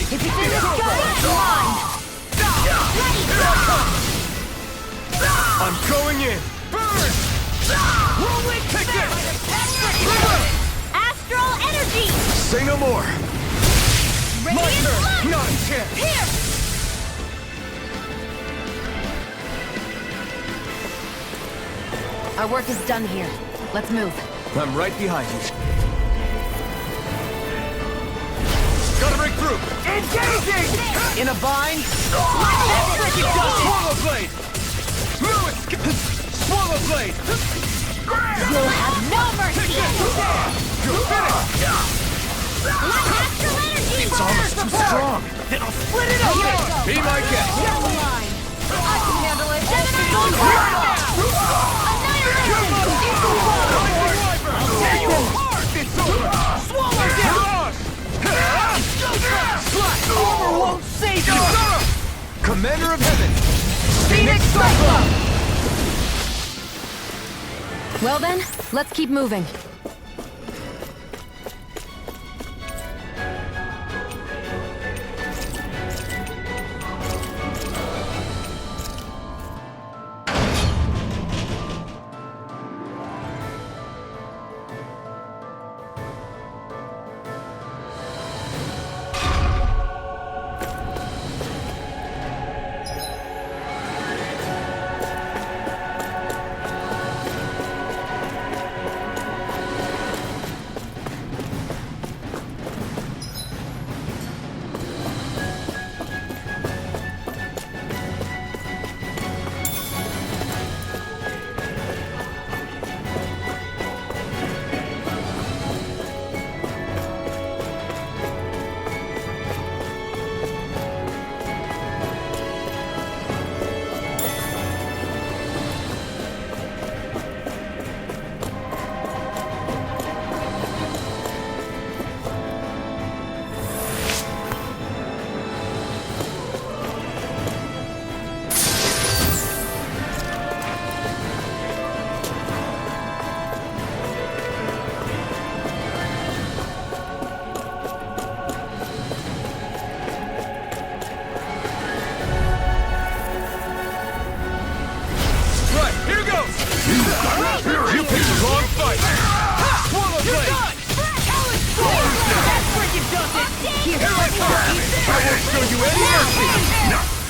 If it's in the sky, it's mine! I'm going in! Burn! Whirlwind Take smash! Astral energy! Say no more! Radiant light! Not a chance! Here! Our work is done here. Let's move. I'm right behind you. Gotta break through! Engaging! In a bind! Swallow blade! Lewis! Swallow blade! You'll have no mercy! You're finished! Astral energy! It's almost too strong! Then I'll split it open! Be my guest! Down the line! I can handle it! It's over! Swallow down! Armor won't save you! Commander of Heaven! Phoenix Cyclone! Well then, let's keep moving.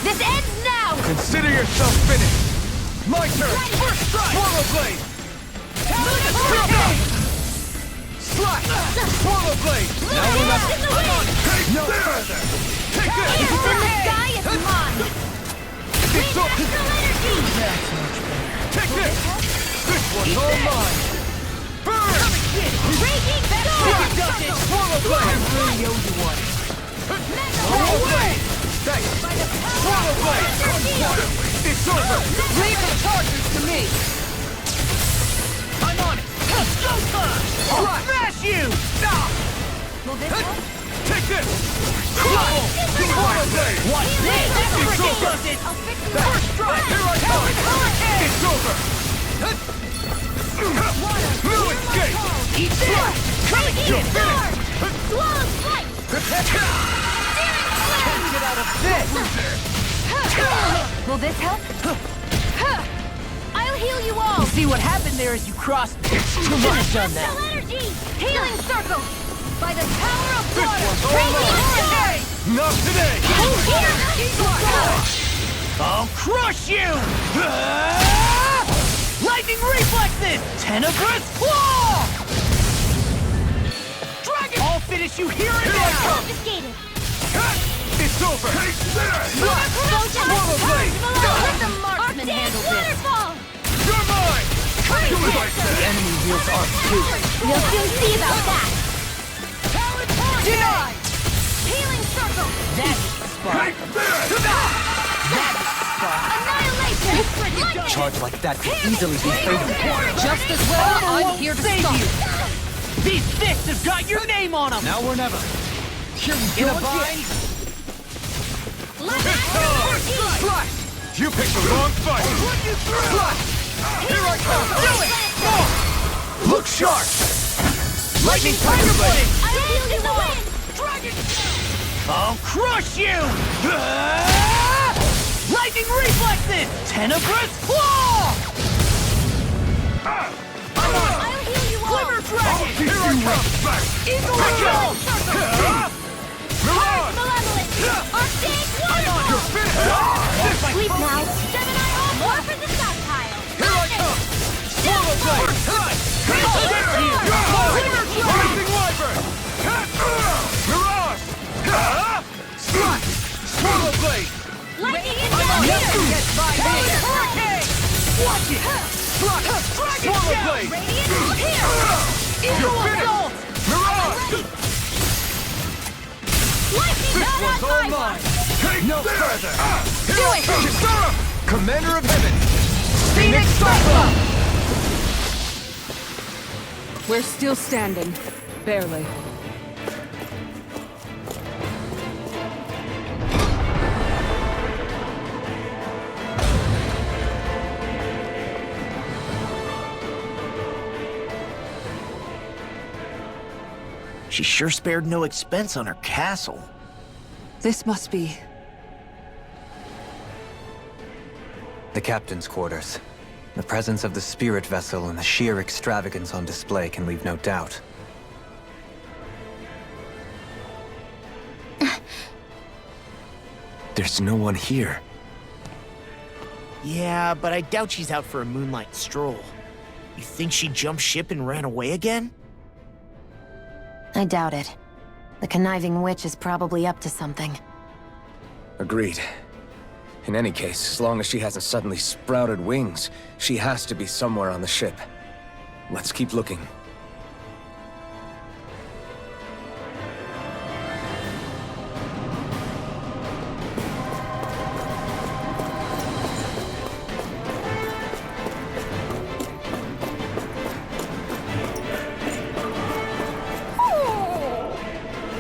This ends now! Consider yourself finished! My turn! First strike! Swallow blade! Slash! Swallow blade! Now we're not... No further! Take this! If it's in the sky, it's mine! It's up! Take this! This one's all mine! Burn! Raging storm! Swallow blade! I really owe you one! Swallow blade! Thanks! Swallow blade! It's over! Leave the charges to me! I'm on it! Go time! I'll smash you! Will this help? Take this! Swallow blade! Watch this! It's over! I'll fix you First strike! Here I come! It's over! New escape! Eat this! You're finished! Swallow flight! Get out of this! Will this help? I'll heal you all! See what happened there as you crossed me. It's too much on that. Astral energy! Healing circle! By the power of This water! one's all mine! Not today! I'll crush you! Lightning reflexes! Tenebrous claw! Dragon! I'll finish you here and now! Confiscated! It's over! Take this! Swallow blade! Let the marksman handle this! Waterfall! You're mine! Do as I The say! enemy wields arc too. We'll soon see about that! Denied! Healing circle! That's the spot. Take this! That's the spot. Annihilation! Lightning! Charge like that could easily be fatal. Just as Armor well, I'm won't here to save stop you. These fists have got your name on them! Now or never. Here we In go a bind. again. Slash! You picked the wrong fight! Slash! Here I come! Do it! More! Look sharp! Lightning Tiger Blade! I'll heal you all! Dragon! I'll crush you! Lightning reflexes! Tenebrous claw! I'll heal you all! Glimmer dragon! Here I come! Eagle assault! Heart malevolent! Arcade waterfall! Sleep now! Gemini all more for the stockpile! Here I come! Swallow blade! Rising wyvern! Mirage! Slice! Swallow blade! Lightning I'm on inbound! you! Get by me! Hurricane! Watch it! Slice! Swallow blade! Radiant here! Eagle assault! Mirage! Lightning This not one's on all my mine! Take no further! Do it! Kisara! Commander of Heaven! Phoenix Cyclone! We're still standing. Barely. She sure spared no expense on her castle. This must be... The captain's quarters. The presence of the spirit vessel and the sheer extravagance on display can leave no doubt. There's no one here. Yeah, but I doubt she's out for a moonlight stroll. You think she jumped ship and ran away again? I doubt it. The conniving witch is probably up to something. Agreed. In any case, as long as she hasn't suddenly sprouted wings, she has to be somewhere on the ship. Let's keep looking.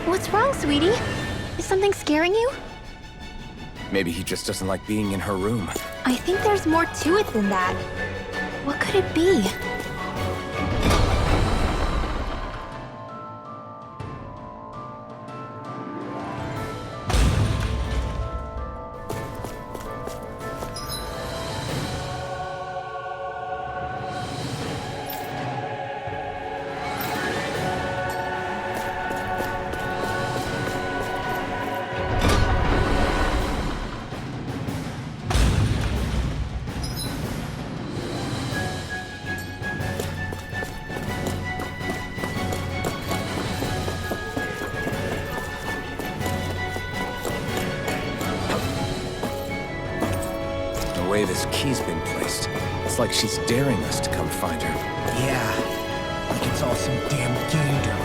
What's wrong, sweetie? Is something scaring you? Maybe he just doesn't like being in her room. I think there's more to it than that. What could it be? The way this key's been placed, it's like she's daring us to come find her. Yeah, like it's all some damn game to her.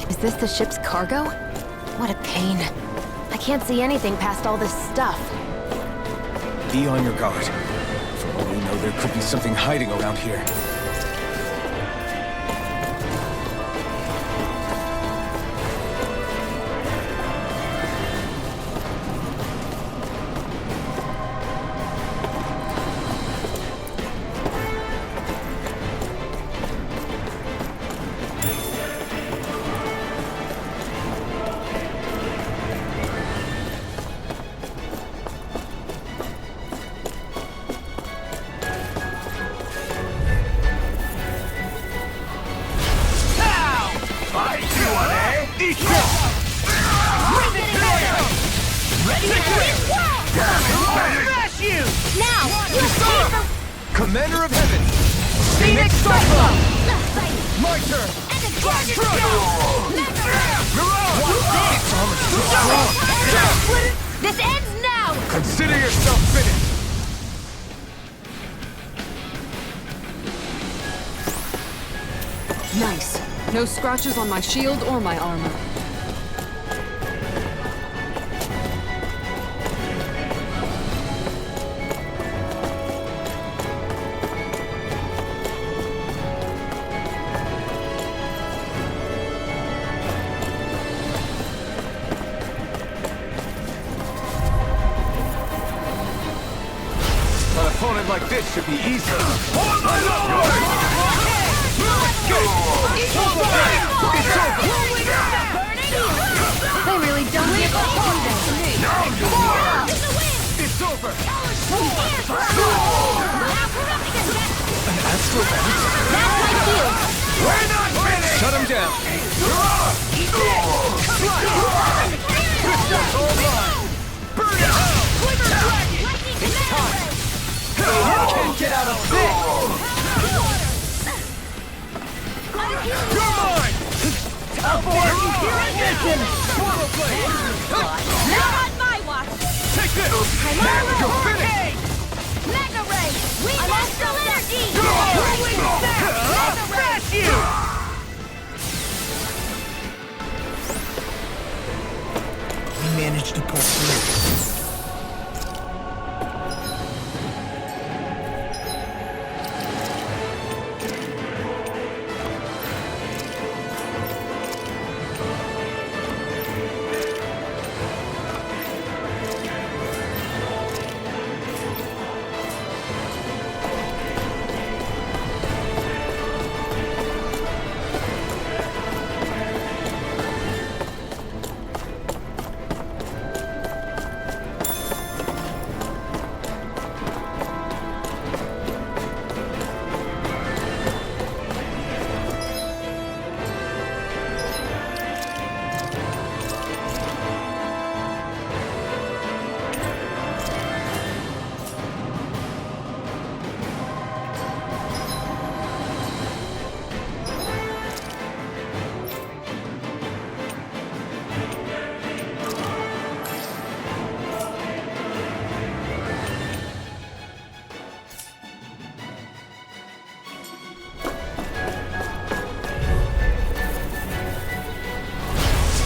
Is this the ship's cargo? What a pain. I can't see anything past all this stuff. Be on your guard. For all we know, there could be something hiding around here. Smash you! Now, you'll pay for... Commander of Heaven! Phoenix Cyclone! My turn! And a target This ends now! Consider yourself finished! Nice. No scratches on my shield or my armor. An opponent like this should be easy. They really don't give a It's over! That's my shield! We're not finished! Shut him down! Burn it! It's time! You can't get out of this! You're mine! Swallow blade! Not on my watch! Take this! You're finished! Mega Ray! We astral energy! Smash you! We managed to pull through.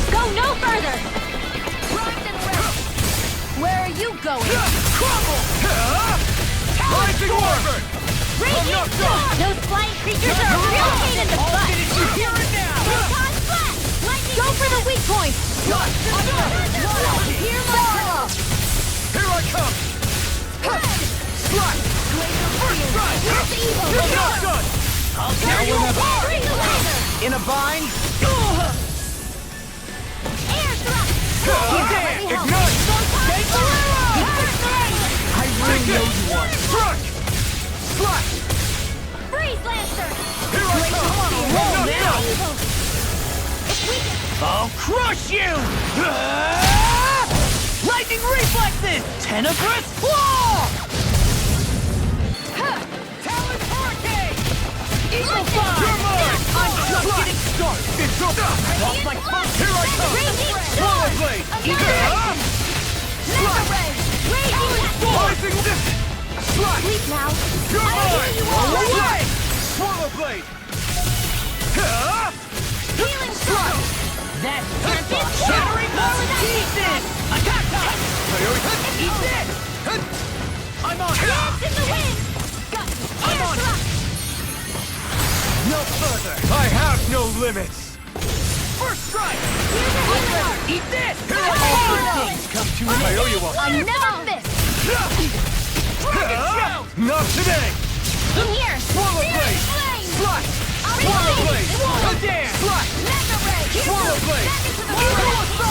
Go no further! Where are you going? Crumble! Rising Wyvern! Raging storm! Those flying creatures are a real pain in the butt! Here and now! Proton blast! Lightning! Go for the weak point! Hear my call! Here I come! Slap! First strike! Where's the evil? You're not done! Now we're not... Bring the laser! In a bind? Air thrust! Ignite! Take the I really know you want. Struck! Slash! Freeze Lancer! Here I come! roll Not now. done! If we can... I'll crush you! Lightning reflexes! Tenebrous claw! Talon Hurricane! Eagle Fire! You're mine! I'm just getting started! It's over! Lost my focus! Here I come! Raging Swallow Storm! blade! Annihilation! Mega Ray! Raging Storm! Rising this! Slash! Sleep now! You're I hear mine! you all! Away! Swallow blade! Healing Storm! That Tempest shattering Storm! ball to pieces! Attack time! Eat this! I'm on! Dance in the wind! Got I'm air on. thrust! No further! I have no limits! First strike! Here's Eat this! All good things come to an I owe you one! I never miss! Not today! In here! Swallow blade! Flame! Slash! I'll Swallow reach blade! it! It won't How dare! Slash! Mega Ray! Swallow blade! Back into the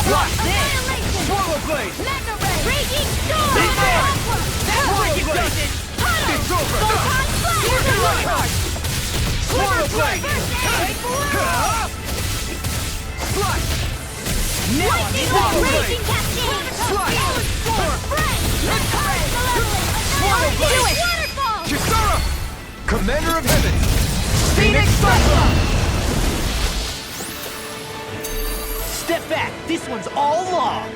Slash! Annihilation! Swallow blade! Mega Ray! Raging Storm! Eat this! Swallow Swallow blade! Tunnel! It's over! Photon Here Blast! I come! Swallow blade! Slash! Lightning Swallow Raging blade! Cascade! Slash! Waterfall! Kisara! Commander of Heaven! Phoenix Cyclone! Step back. This one's all law.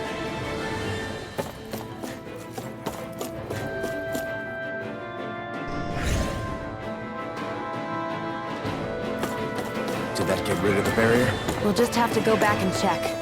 Did that get rid of the barrier? We'll just have to go back and check.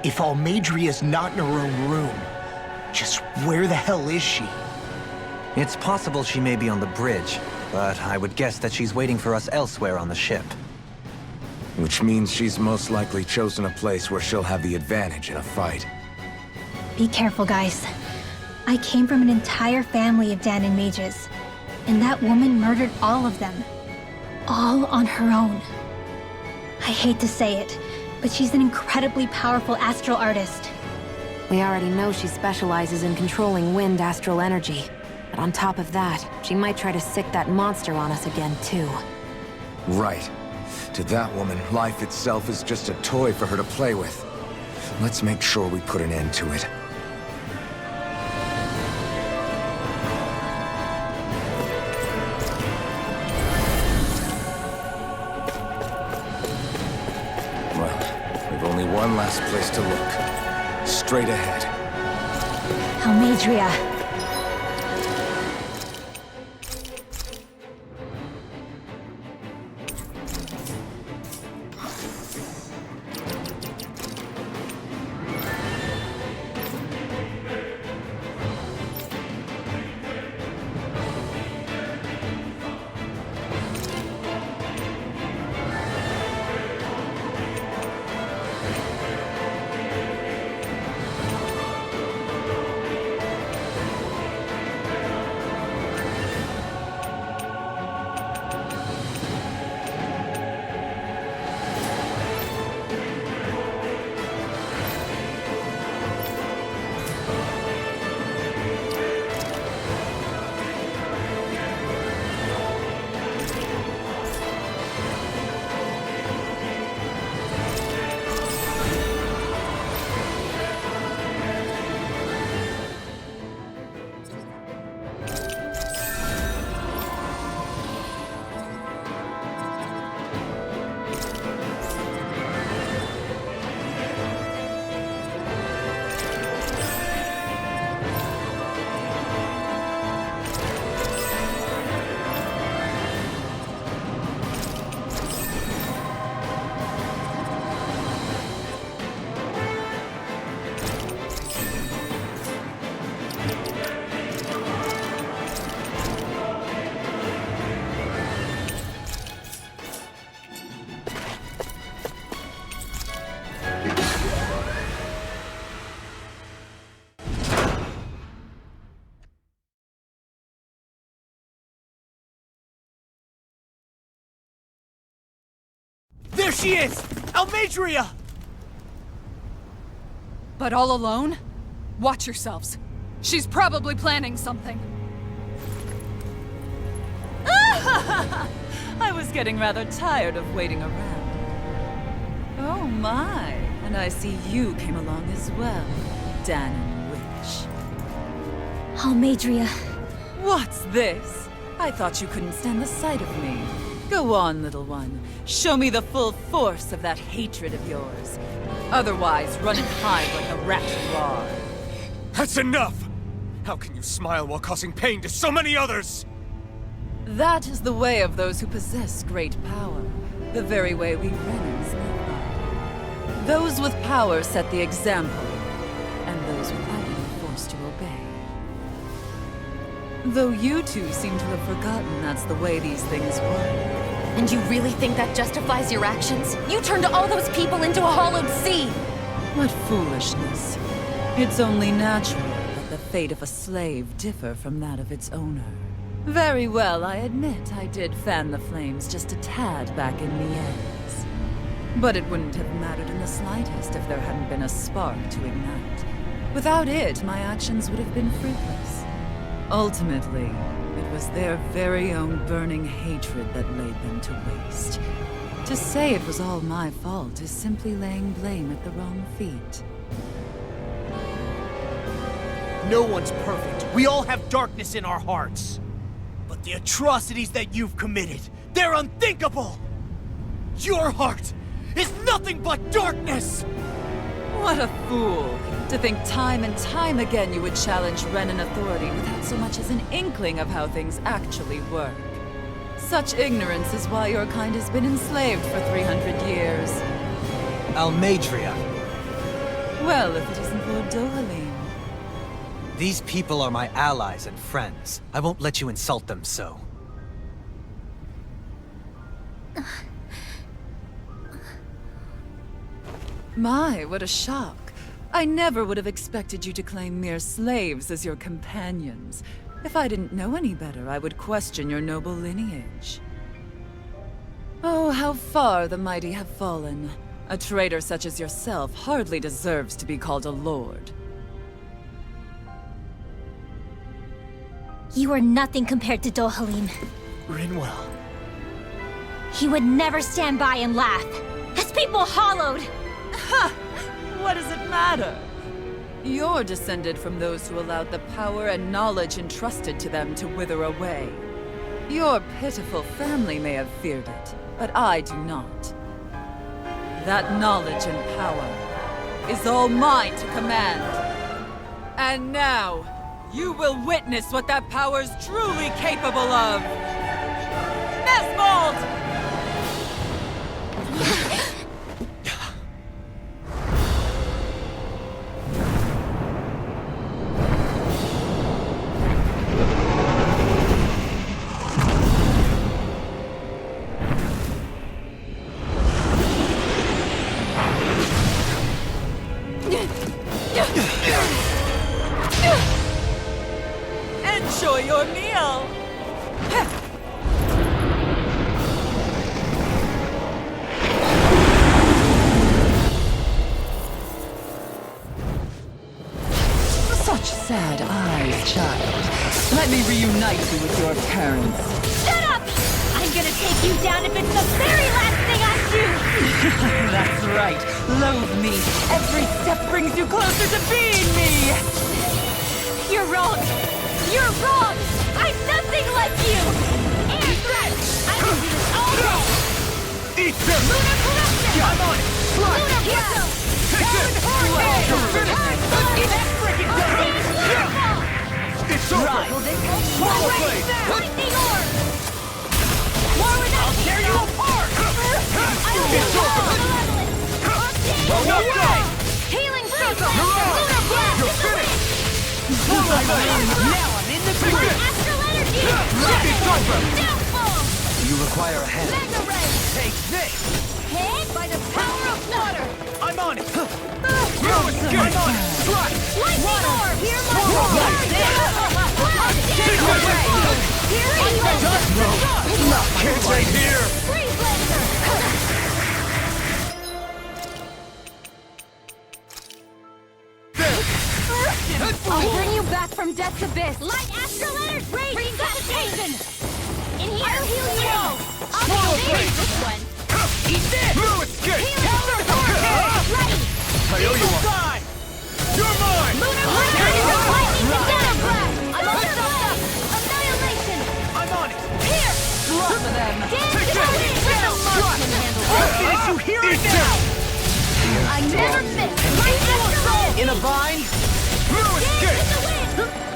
If Almeidrea's not in her own room, just where the hell is she? It's possible she may be on the bridge, but I would guess that she's waiting for us elsewhere on the ship. Which means she's most likely chosen a place where she'll have the advantage in a fight. Be careful, guys. I came from an entire family of Danon mages, and that woman murdered all of them. All on her own. I hate to say it, but she's an incredibly powerful astral artist. We already know she specializes in controlling wind astral energy. But on top of that, she might try to sick that monster on us again, too. Right. To that woman, life itself is just a toy for her to play with. Let's make sure we put an end to it. Well, we've only one last place to look. Straight ahead. Almeidrea. There she is! Almeidrea! But all alone? Watch yourselves. She's probably planning something. I was getting rather tired of waiting around. Oh my, and I see you came along as well, Danon Witch. Almeidrea. What's this? I thought you couldn't stand the sight of me. Go on, little one. Show me the full force of that hatred of yours. Otherwise, run and hide like a rat you are. That's enough! How can you smile while causing pain to so many others? That is the way of those who possess great power. The very way we Renans live by. Those with power set the example, and those without it are forced to obey. Though you two seem to have forgotten that's the way these things work. And you really think that justifies your actions? You turned all those people into a hollowed sea! What foolishness. It's only natural that the fate of a slave differ from that of its owner. Very well, I admit I did fan the flames just a tad back in Mien's. But it wouldn't have mattered in the slightest if there hadn't been a spark to ignite. Without it, my actions would have been fruitless. Ultimately, it was their very own burning hatred that laid them to waste. To say it was all my fault is simply laying blame at the wrong feet. No one's perfect. We all have darkness in our hearts. But the atrocities that you've committed, they're unthinkable! Your heart is nothing but darkness! What a fool! To think time and time again you would challenge Renan authority without so much as an inkling of how things actually work. Such ignorance is why your kind has been enslaved for 300 years. Almeidrea. Well, if it isn't Lord Dohalim. These people are my allies and friends. I won't let you insult them so. My, what a shock. I never would have expected you to claim mere slaves as your companions. If I didn't know any better, I would question your noble lineage. Oh, how far the mighty have fallen. A traitor such as yourself hardly deserves to be called a lord. You are nothing compared to Dohalim. Rinwell. He would never stand by and laugh. His people hollowed! Ha! What does it matter? You're descended from those who allowed the power and knowledge entrusted to them to wither away. Your pitiful family may have feared it, but I do not. That knowledge and power is all mine to command. And now, you will witness what that power's truly capable of! Nesmold! Enjoy your meal! Such sad eyes, child. Let me reunite you with your parents. Shut up! I'm gonna take you down if it's the very last thing I do! That's right. Loathe me. Every step brings you closer to being me! You're wrong! You're wrong! I'm nothing like you! Air threat! I can do this all day! Eat them! Lunar corruption! I'm on it! Slide! Lunar blast! Take this! You're finished! It's freaking done! It's over! Swallow blade! Lightning orb! War without I'll tear you apart! It's over! No way! Healing freeze! You're on! Lunar blast! You're finished! Swallow blade! Now I'm in the grip! Astral energy! It's over! Downfall! You require a hand. Mega ray! Take this! Hit by the power of water! I'm on it! No escape! I'm on it! Strike! Lightning orb! Hear my Swallow roar! blade! Kids ain't here! Freeze laser! I'll bring you back from death's abyss! Light astral energy! Resuscitation! In here! I'll heal you all! Swallow blade! This one! Eat this! No escape! Ready! I owe you one! You're mine! Lunar blast! Lightning Lunar blast! I'm on it! Annihilation! I'm on it! Here! Lots of them! Take this! I'll finish you here and now! I never miss! Light astral energy! In a vine? No escape! In the wind!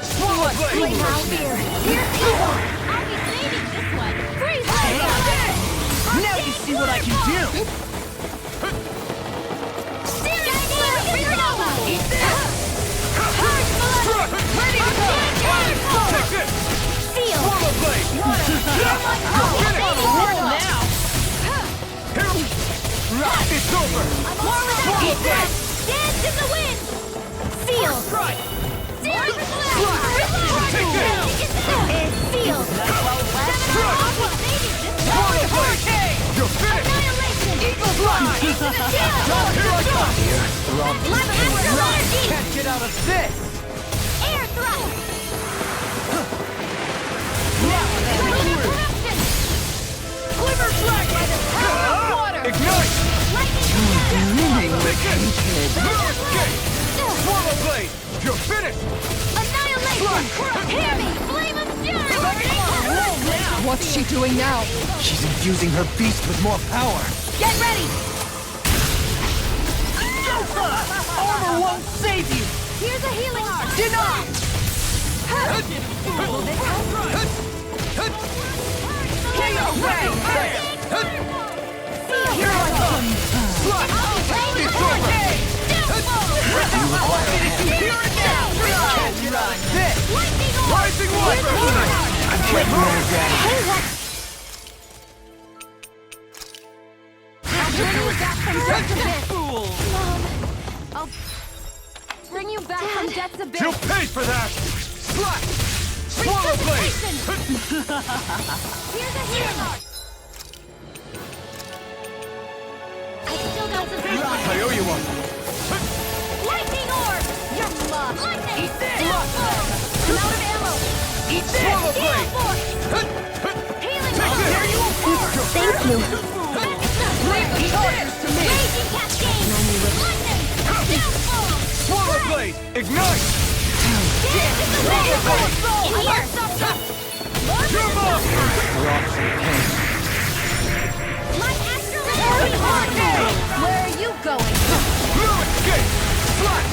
Swallow blade! Now here! Here's evil! I'll be saving this one! Freeze laser! Now you see what I can do! over! More without it! Dance in the wind! Seal! Strike! Seal for Take this! Seal! Swallow blade! You're finished! Annihilation! Eagle fly! Seal! Here I come! Astral energy! Can't get out of this! Air thrust! Glimmer dragon! By the power of water! Ignite! Lightning! Escape! Swallow blade! You're finished! Annihilation! Hear me! Flame of fury! What's she doing now? She's infusing her beast with more power. Get ready! Armor won't save you! Here's a healing art! Deny! Here I come! Rising water! I'm getting there, Daddy. Mom, I'll bring you back from death's abyss. You paid for that! Slash! Swallow blade! Here's a healing art. I still got some I owe you one! lightning orb. Yumma! Lightning! Eat this! I'm out of ammo. Eat this! Swallow Heal blade! force. Healing Take orb. this! Thank you. Leave the charges to me! Raging cascade. Lightning! Downfall. Swallow blade! Ignite! Dance in the wind. In here. Your mom! My astral energy. Where are you going? Blue escape! Slash!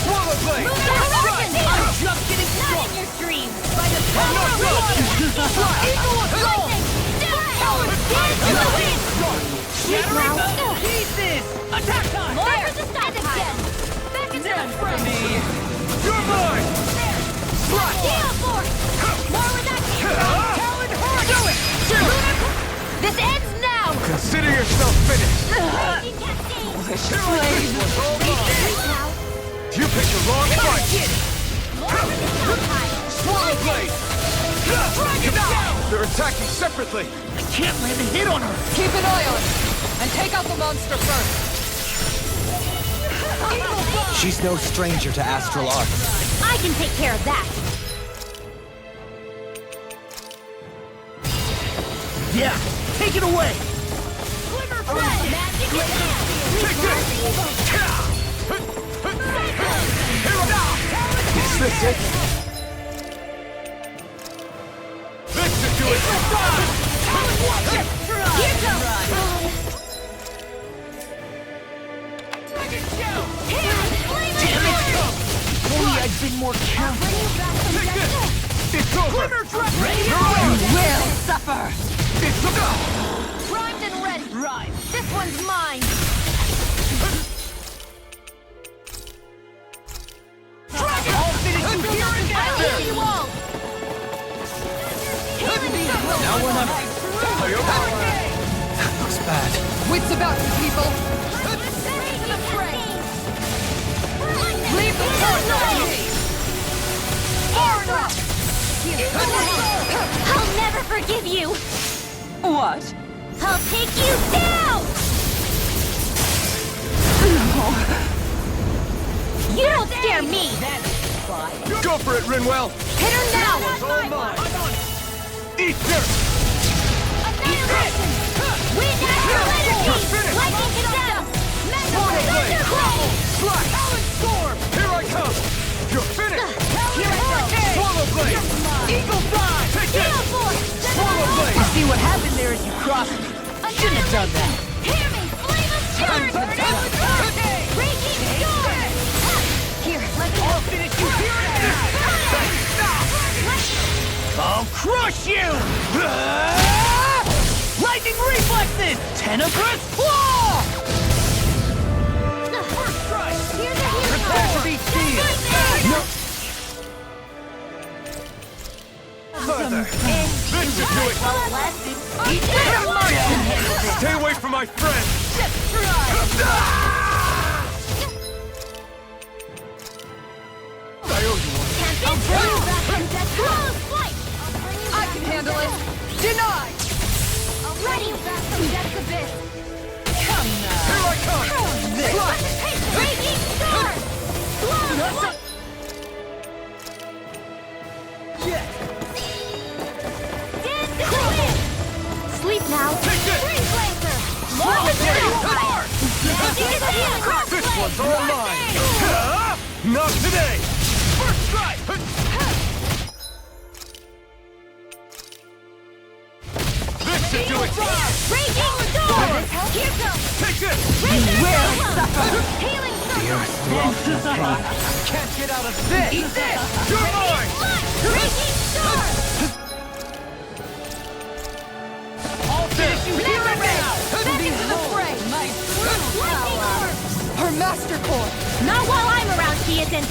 Swallow blade! I'm just getting started. Not in your dreams. By the power of water. Eagle assault. Dance in the wind. Shattering the pieces! Attack time! More for the stockpile. Back into the front. You're mine! Gale force. More with that. Talon horn. Do it. This ends now. Consider yourself finished! Raging cascade. Now, You picked the wrong fight! more for the stockpile. Swallow blade! Drag it down! They're attacking separately! I can't land a hit on her! Keep an eye on her, and take out the monster first. She's no stranger to astral arts. I can take care of that. Yeah! Take it away! Glimmer red. Magic is now. Take this! Here now! Is this it? This should do it! Here goes. Only I'd been more careful! Take this! It's over! You will suffer! It's over! Primed and ready. Right! This one's mine. I'll finish you here and I now! need you all. Healing circle. Now or never! That looks bad. Wits about you, people. Leave the court alone. I'll never forgive you. What? I'll take you down. You don't scare me. Go for it, Rinwell! Hit her now. All mine! Eat dirt! Annihilation. Wind astral energy. finished. Lightning it down. Swallow blade! Thunder Slash! Storm! Here I come! You're finished! Swallow blade! Eagle fly! Take this! Gale force. Swallow blade! You see what happened there as you crossed me? Shouldn't have done that! Hear me. Flame of fury. Raging storm. Here, let me I'll finish you here and now! I'll crush you! Lightning reflexes! Tenebrous claw! Here's a healing Prepare to be sealed! No! Further! This should do it! Eat that! this. Stay away from my friend! Just try! I owe you one. I'll bring you back from death. Close flight! I'll bring you I can handle it. Denied! I'll bring you back from death's abyss. Come now! Here I come! Raging storm! Close flight! Dance in the wind! Sleep now. Take this! Freeze laser! Swallow Launch blade! fire! Dancing in the wind! Cross This blade! one's all mine! Not today! First strike! This should do it! Raging storm! Here goes! Take this! Healing The circle! earth throbs in pain. Can't get out of this! Eat this! You're mine! Raging storm! I'll finish you here and now! Back into the fray! My true Lightning power! orb! Her master core! Not while I'm around, she isn't!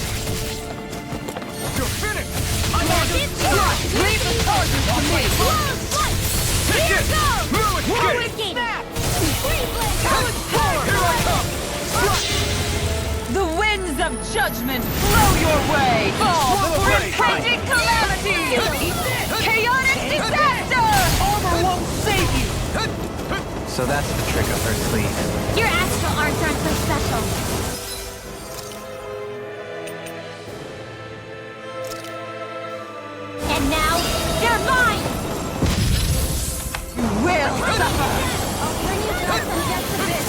You're finished! Leave the charges to me! Close flight! Take Here this! goes! Ruin Ruin Gate! Gate! Free blade! Here I come! The winds of judgment blow your way! Fall before blade! impending calamity! Chaotic disaster! Armor won't save you! So that's the trick up her sleeve. Your astral arts aren't so special. And now, they're mine! Will suffer! I'll bring you back from death's abyss!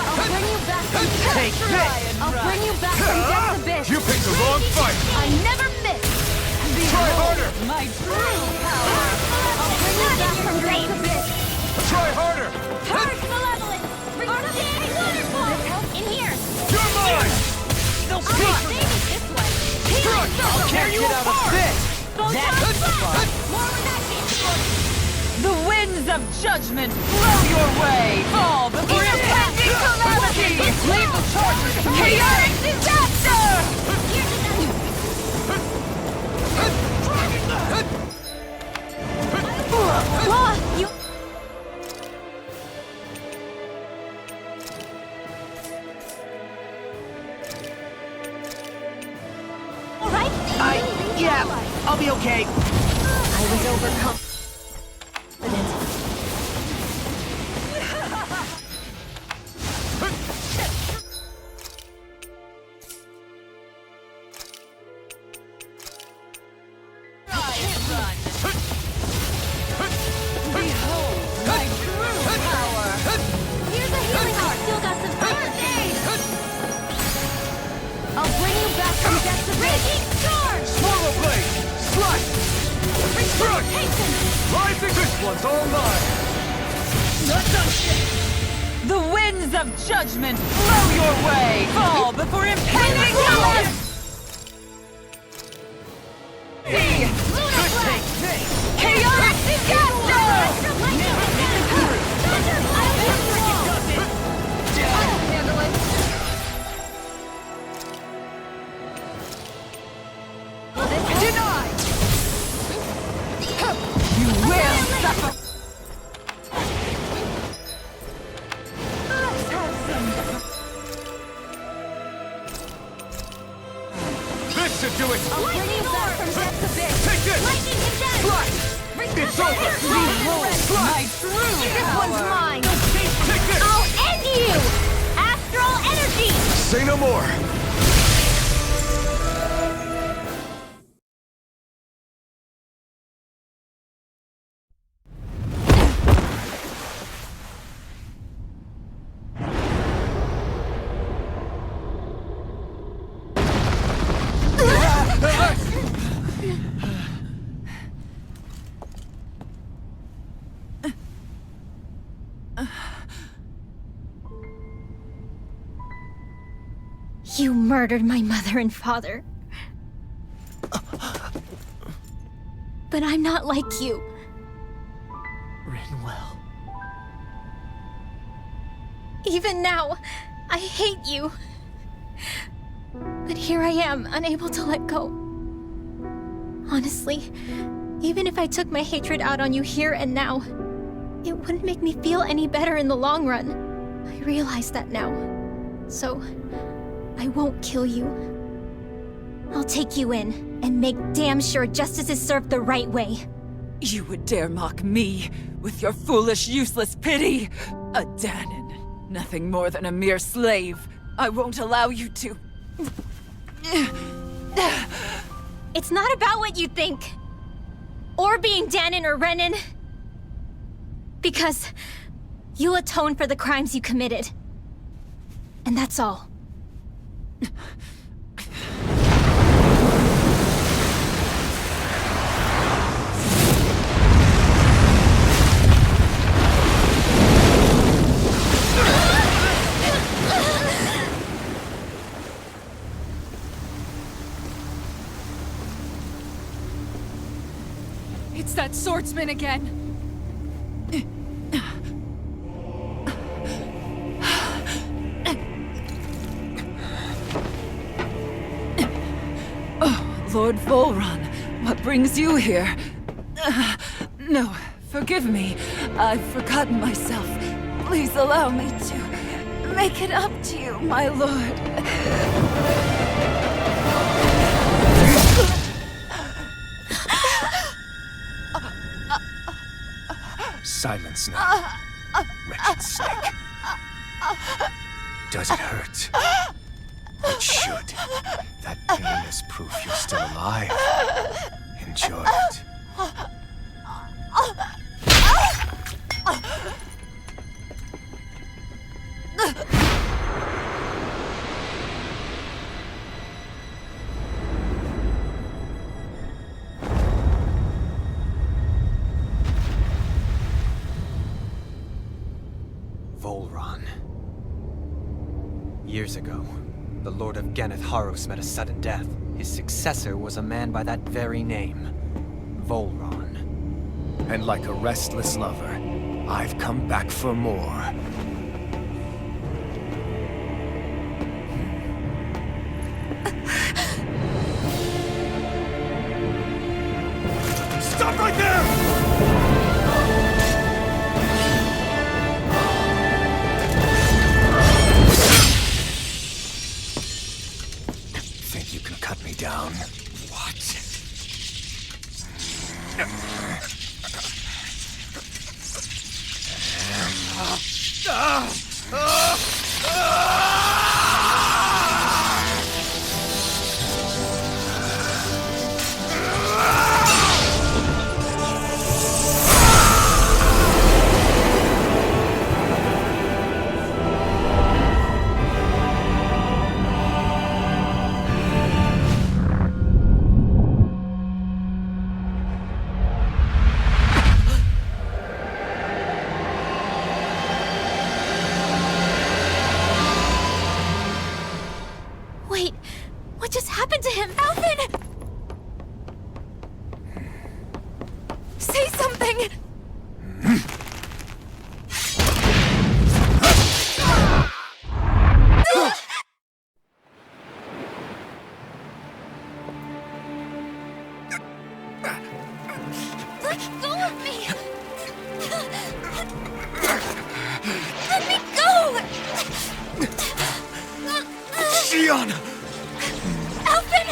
I'll bring you back from Take this! I'll bring you back from death's abyss! You picked the wrong fight! I never miss! Try harder! My true power! I'll bring you back from death's abyss! Try harder! Purge malevolence! Bring the waterfall! In here! You're mine! No I'll save secret! it this way! Strike! Healing Can't circle! get out of this! That's fun! More with that The winds of judgment blow your way! Fall before impending calamity! Leave the charges to me! Chaotic disaster! You... All right? Yeah, I'll be okay. I was overcome. Here's a healing heart. Still got some fire. I'll bring you back from death's abyss. Raging storm! Swallow blade! Slice! Strike! Hasten! Rising! This one's all mine! The winds of judgment blow your way! Fall before impending calamity! Chaotic disaster! You will suffer! This should do it! I'll bring you back from death's abyss. Take this! Lightning condensed! Slice! It's over! My true This one's mine! Take this! I'll end you! Astral energy! Say no more! You murdered my mother and father. But I'm not like you. Rinwell. Even now, I hate you. But here I am, unable to let go. Honestly, even if I took my hatred out on you here and now, it wouldn't make me feel any better in the long run. I realize that now. So, I won't kill you. I'll take you in, and make damn sure justice is served the right way. You would dare mock me with your foolish, useless pity? A Danon, nothing more than a mere slave. I won't allow you to... It's not about what you think. Or being Danon or Renan. Because you'll atone for the crimes you committed. And that's all. It's that swordsman again. Oh, Lord Volron, what brings you here? No, forgive me. I've forgotten myself. Please allow me to make it up to you, my lord. Silence now, wretched snake. Does it hurt? It should. That pain is proof you're still alive. Enjoy it. Volron. Years ago, the Lord of Geneth Haros met a sudden death. His successor was a man by that very name, Volron. And like a restless lover, I've come back for more. Stop right there! Think you can cut me down? What? Wait, what just happened to him? Alvin! Say something! Let go of me! Let me go! Shion! Alvin!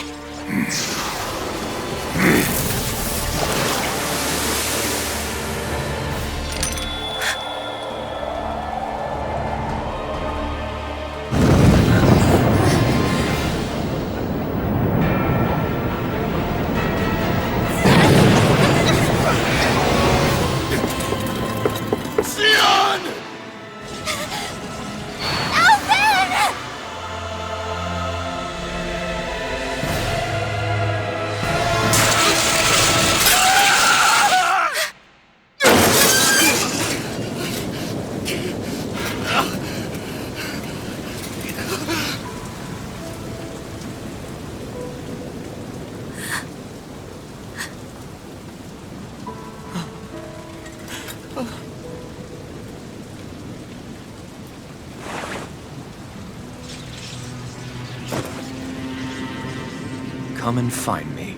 Come and find me,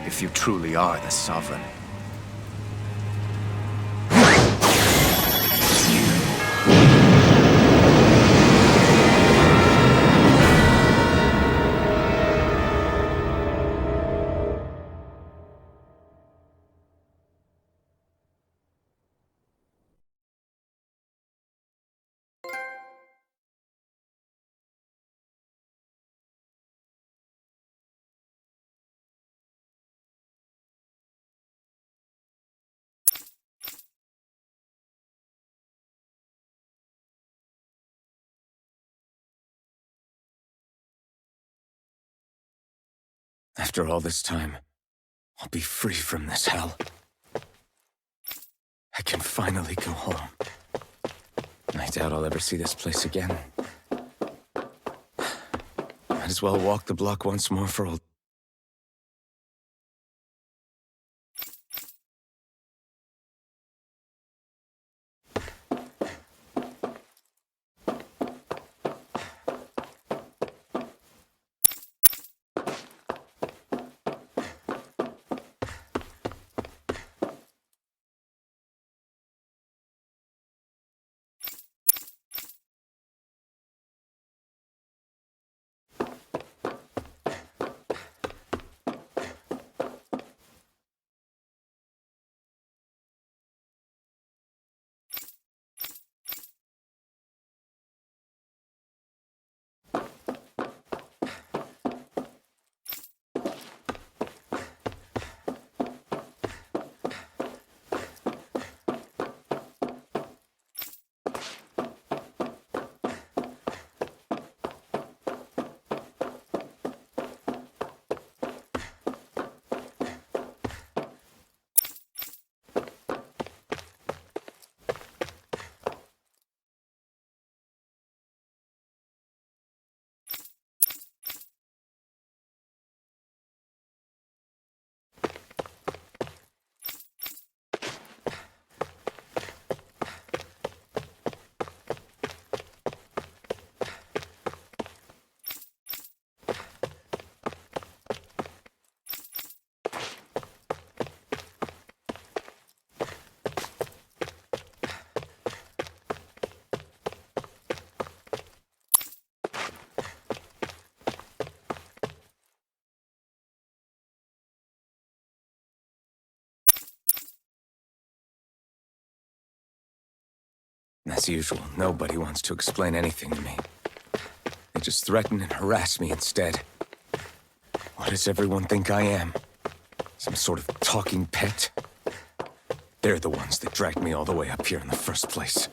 if you truly are the Sovereign. After all this time, I'll be free from this hell. I can finally go home. I doubt I'll ever see this place again. Might as well walk the block once more for old... As usual, nobody wants to explain anything to me. They just threaten and harass me instead. What does everyone think I am? Some sort of talking pet? They're the ones that dragged me all the way up here in the first place.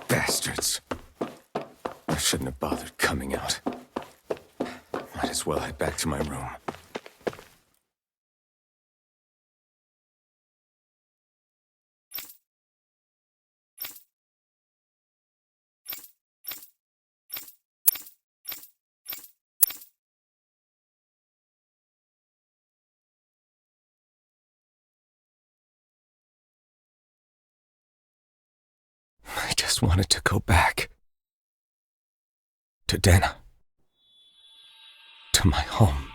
Bastards. I shouldn't have bothered coming out. Might as well head back to my room. I just wanted to go back. To Dana. To my home.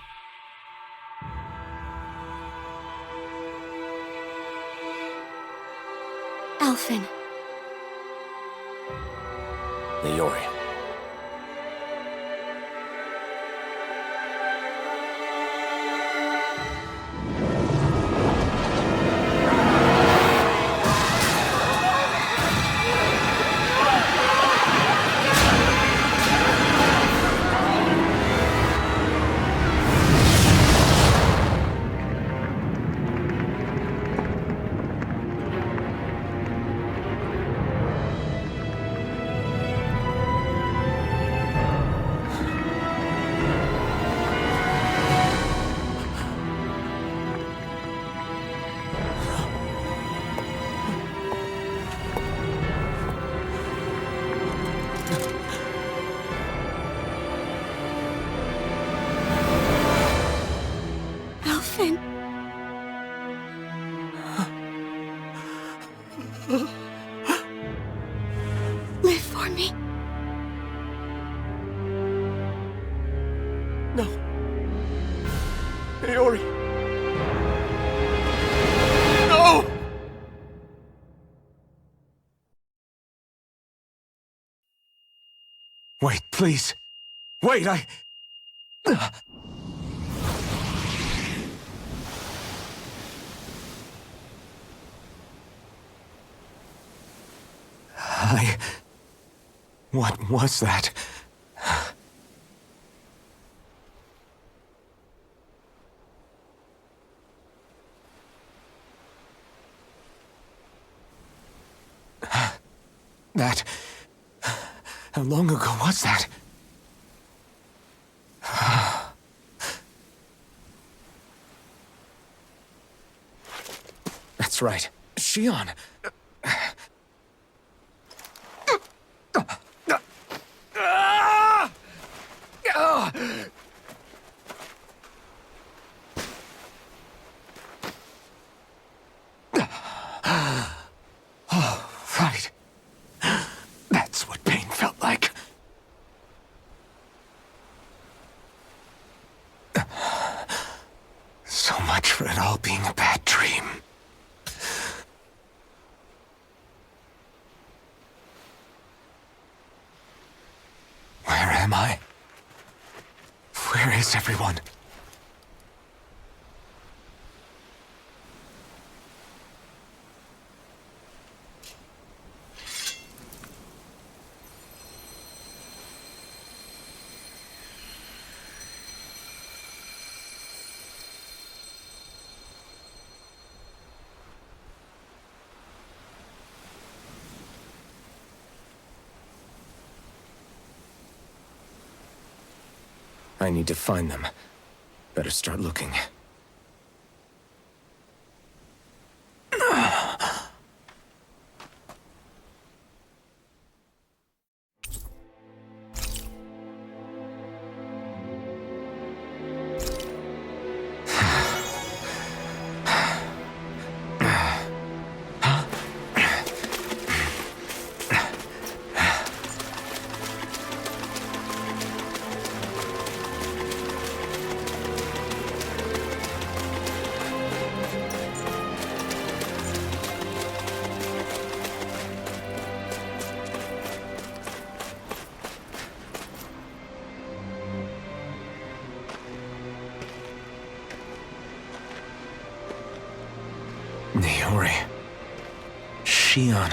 Alphen. Leori. Alphen. Live for me. No. Leori. No! Wait, please. Wait, I... What was that? That... How long ago was that? That's right. Shion! Oh, right. That's what pain felt like. So much for it all being a bad dream. Where am I? Where is everyone? I need to find them. Better start looking. Niori. Shion.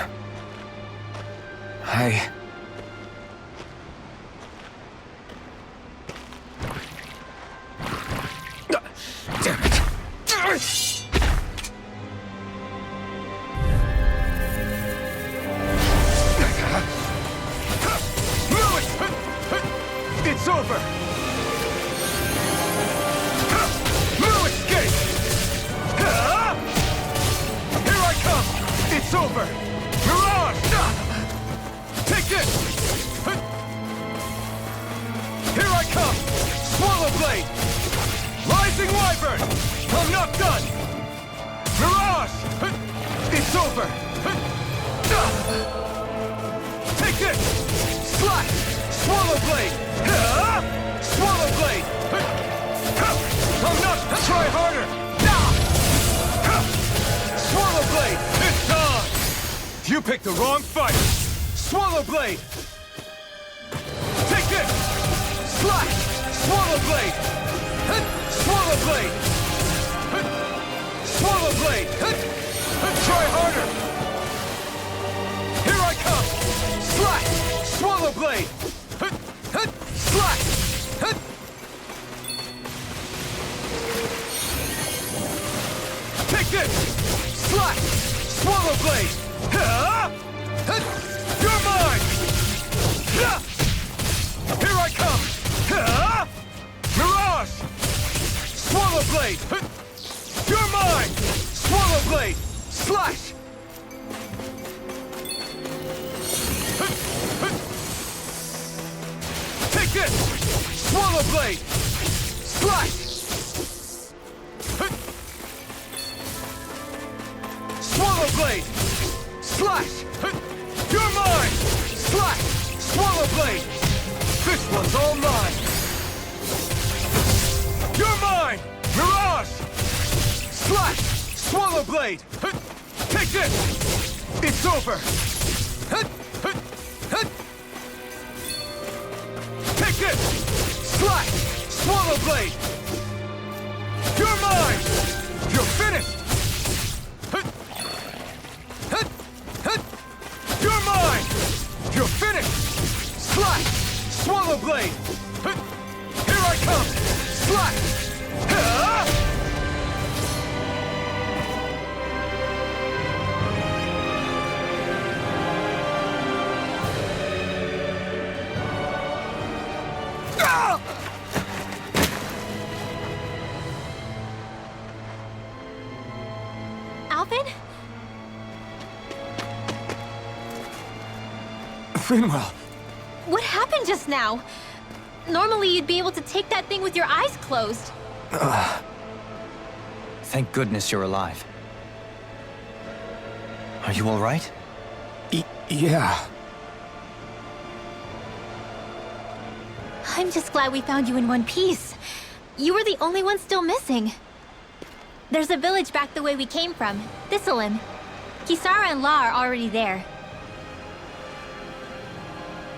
Damn it. It's over! No escape! Here I come! It's over! Mirage! Take this! Here I come! Swallow Blade! Rising Wyvern! I'm not done! Mirage! It's over! Take this! Slash! Swallow Blade! Swallow Blade! I'm not... Try harder! Swallow Blade! It's on! You picked the wrong fight! Swallow Blade! Take this! Slash! Swallow Blade! Swallow Blade! Swallow Blade! Try harder! Here I come! Slash! Swallow Blade! Slash! Take this! Slash! Swallow Blade! You're mine! Here I come! Mirage! Swallow Blade! You're mine! Swallow Blade! Slash! Take this! Swallow Blade! Slash! Swallow Blade! Slash! You're mine! Slash! Swallow Blade! This one's all mine! You're mine! Mirage! Slash! Swallow Blade! Take this! It's over! Take this! Slash! Swallow Blade! You're mine! You're finished! You're mine! You're finished! Slash! Swallow Blade! Here I come! Slash! Finwell! What happened just now? Normally you'd be able to take that thing with your eyes closed. Thank goodness you're alive. Are you all right? Yeah. I'm just glad we found you in one piece. You were the only one still missing. There's a village back the way we came from, Thistlym. Kisara and La are already there.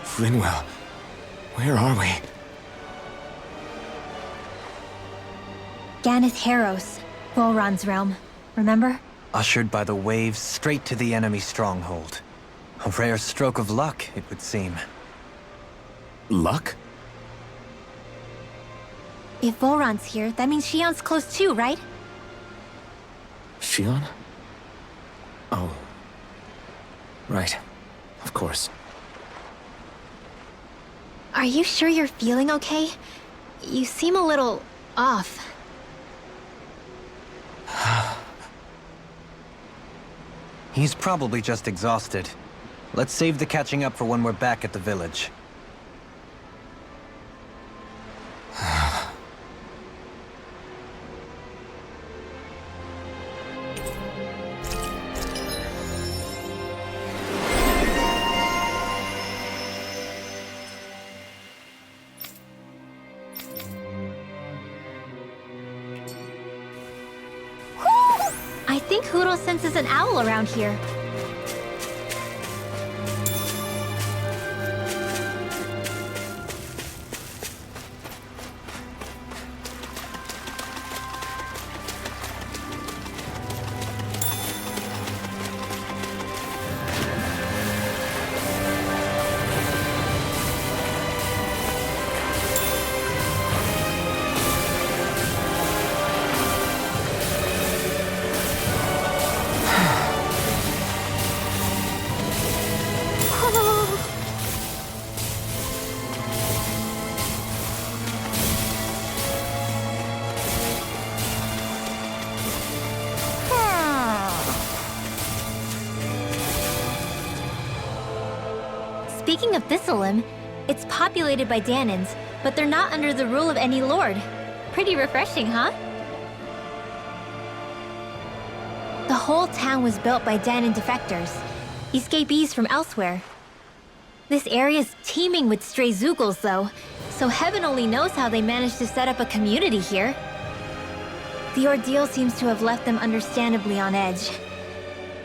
Finwell, where are we? Ganeth Heros, Volron's realm, remember? Ushered by the waves straight to the enemy stronghold. A rare stroke of luck, it would seem. Luck? If Volron's here, that means Shion's close too, right? Shion? Oh. Right. Of course. Are you sure you're feeling okay? You seem a little off. He's probably just exhausted. Let's save the catching up for when we're back at the village. I think Hoodle senses an owl around here. Speaking of Thistlym, it's populated by Danins, but they're not under the rule of any lord. Pretty refreshing, huh? The whole town was built by Danin defectors, escapees from elsewhere. This area's teeming with stray Zoogles, though, so heaven only knows how they managed to set up a community here. The ordeal seems to have left them understandably on edge.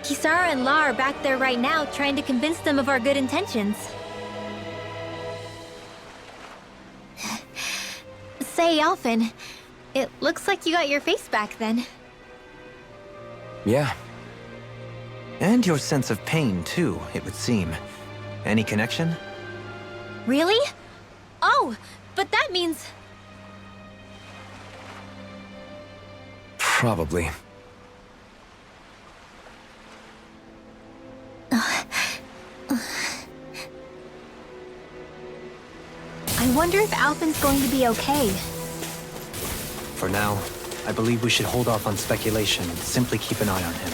Kisara and La are back there right now trying to convince them of our good intentions. Say, Alphen, it looks like you got your face back then. Yeah. And your sense of pain, too, it would seem. Any connection? Really? Oh, but that means... Probably. I wonder if Alphen's going to be okay. For now, I believe we should hold off on speculation and simply keep an eye on him.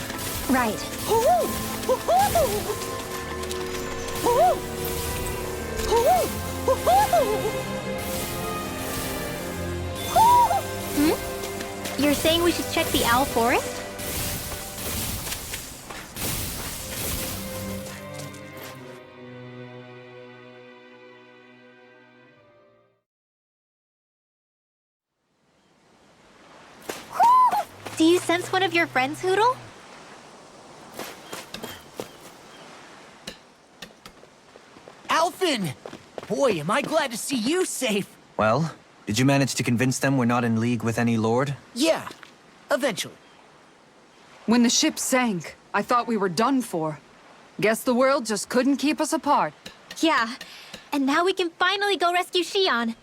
Right. Hmm? You're saying we should check the Owl Forest? Do you sense one of your friends, Hoodle? Alphen! Boy, am I glad to see you safe. Well, did you manage to convince them we're not in league with any lord? Yeah, eventually. When the ship sank, I thought we were done for. Guess the world just couldn't keep us apart. Yeah, and now we can finally go rescue Shion.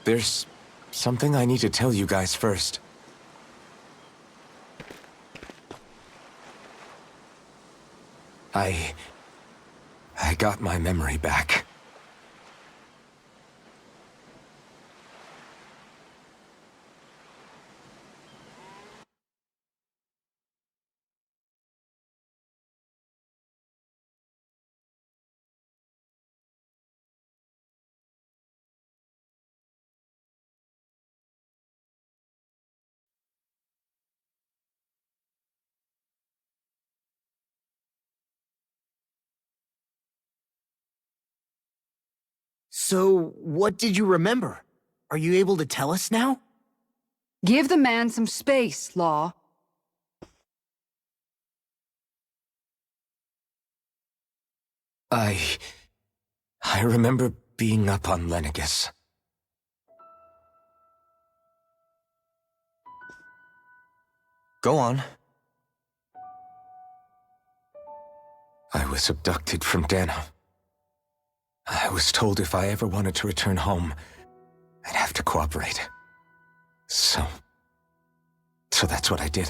There's something I need to tell you guys first. I got my memory back. So, what did you remember? Are you able to tell us now? Give the man some space, Law. I remember being up on Lenegis. Go on. I was abducted from Dano. I was told if I ever wanted to return home, I'd have to cooperate. So that's what I did.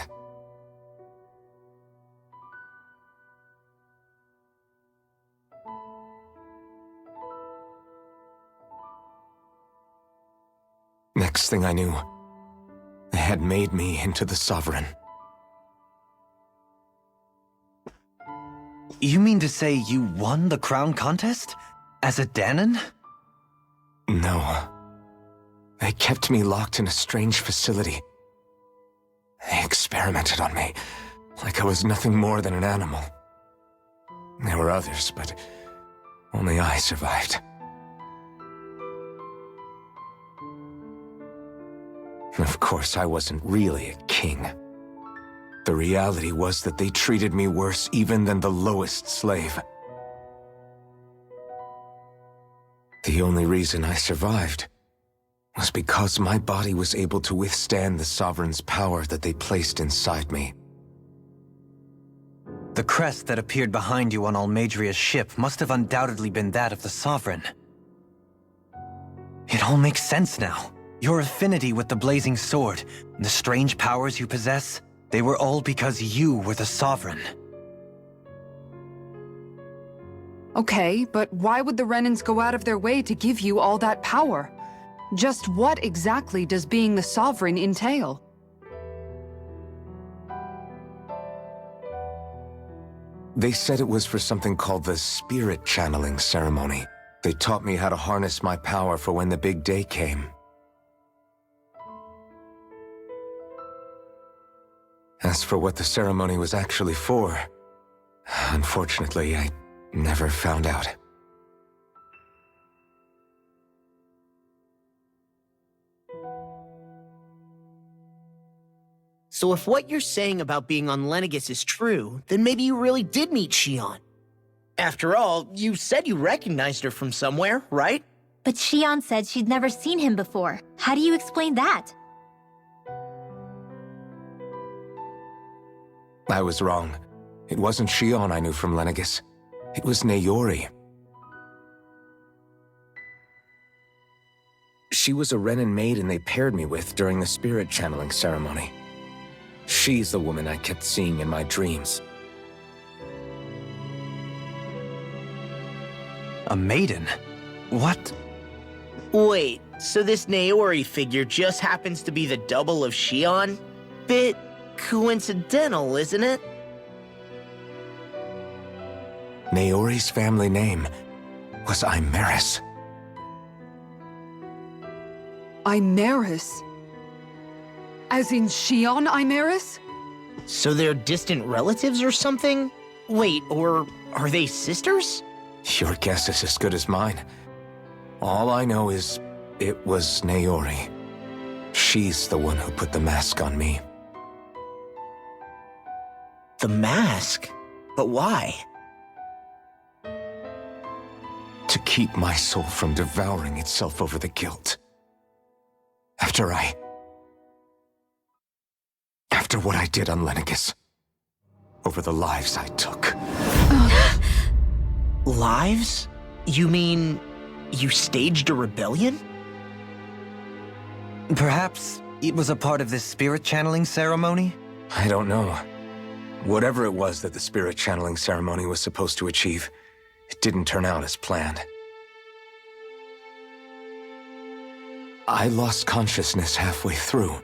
Next thing I knew, they had made me into the Sovereign. You mean to say you won the crown contest? As a Danon? No. They kept me locked in a strange facility. They experimented on me, like I was nothing more than an animal. There were others, but only I survived. Of course, I wasn't really a king. The reality was that they treated me worse even than the lowest slave. The only reason I survived was because my body was able to withstand the Sovereign's power that they placed inside me. The crest that appeared behind you on Almeidrea's ship must have undoubtedly been that of the Sovereign. It all makes sense now. Your affinity with the Blazing Sword, the strange powers you possess, they were all because you were the Sovereign. Okay, but why would the Renans go out of their way to give you all that power? Just what exactly does being the Sovereign entail? They said it was for something called the Spirit Channeling Ceremony. They taught me how to harness my power for when the big day came. As for what the ceremony was actually for, unfortunately, I never found out. So if what you're saying about being on Lenegis is true, then maybe you really did meet Xion. After all, you said you recognized her from somewhere, right? But Xion said she'd never seen him before. How do you explain that? I was wrong. It wasn't Xion I knew from Lenegis. It was Naori. She was a Renan maiden they paired me with during the spirit channeling ceremony. She's the woman I kept seeing in my dreams. A maiden? What? Wait, so this Naori figure just happens to be the double of Xion? Bit coincidental, isn't it? Naori's family name was Imeris. Imeris? As in Xion Imeris? So they're distant relatives or something? Wait, or are they sisters? Your guess is as good as mine. All I know is it was Naori. She's the one who put the mask on me. The mask? But why? To keep my soul from devouring itself over the guilt. After what I did on Lenegis. Over the lives I took. Lives? You mean you staged a rebellion? Perhaps it was a part of this spirit channeling ceremony? I don't know. Whatever it was that the spirit channeling ceremony was supposed to achieve, it didn't turn out as planned. I lost consciousness halfway through.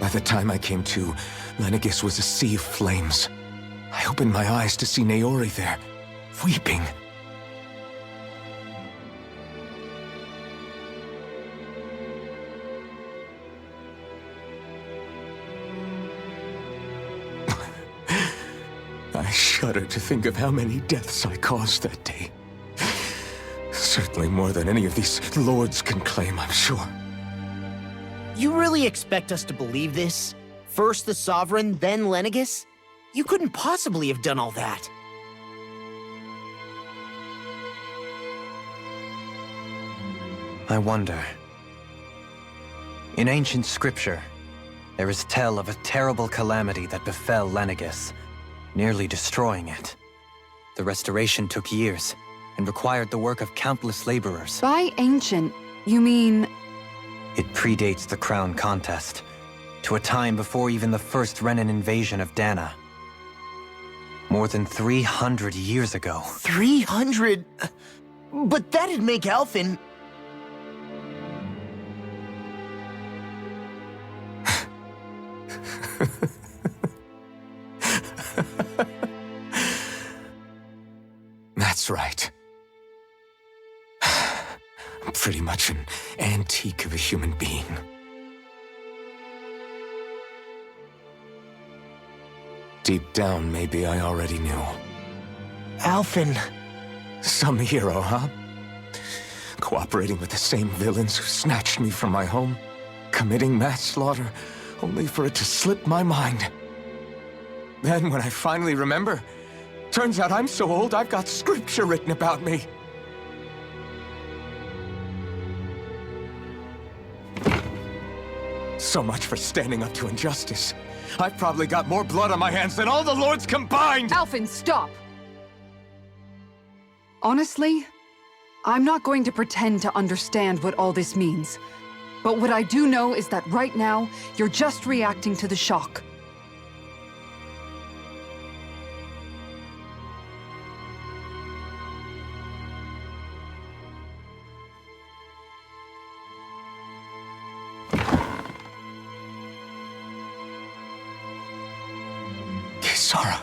By the time I came to, Lenegis was a sea of flames. I opened my eyes to see Naori there, weeping. I shudder to think of how many deaths I caused that day. Certainly more than any of these lords can claim, I'm sure. You really expect us to believe this? First the Sovereign, then Lenegus? You couldn't possibly have done all that. I wonder. In ancient scripture, there is tell of a terrible calamity that befell Lenegus, nearly destroying it. The restoration took years, and required the work of countless laborers. By ancient, you mean... It predates the crown contest, to a time before even the first Renan invasion of Dana. More than 300 years ago. 300? But that'd make Alphen... That's right. I'm pretty much an antique of a human being. Deep down, maybe I already knew. Alphen... Some hero, huh? Cooperating with the same villains who snatched me from my home, committing mass slaughter, only for it to slip my mind. Then, when I finally remember, turns out I'm so old I've got scripture written about me. So much for standing up to injustice. I've probably got more blood on my hands than all the lords combined! Alphen, stop! Honestly, I'm not going to pretend to understand what all this means. But what I do know is that right now, you're just reacting to the shock. Sarah.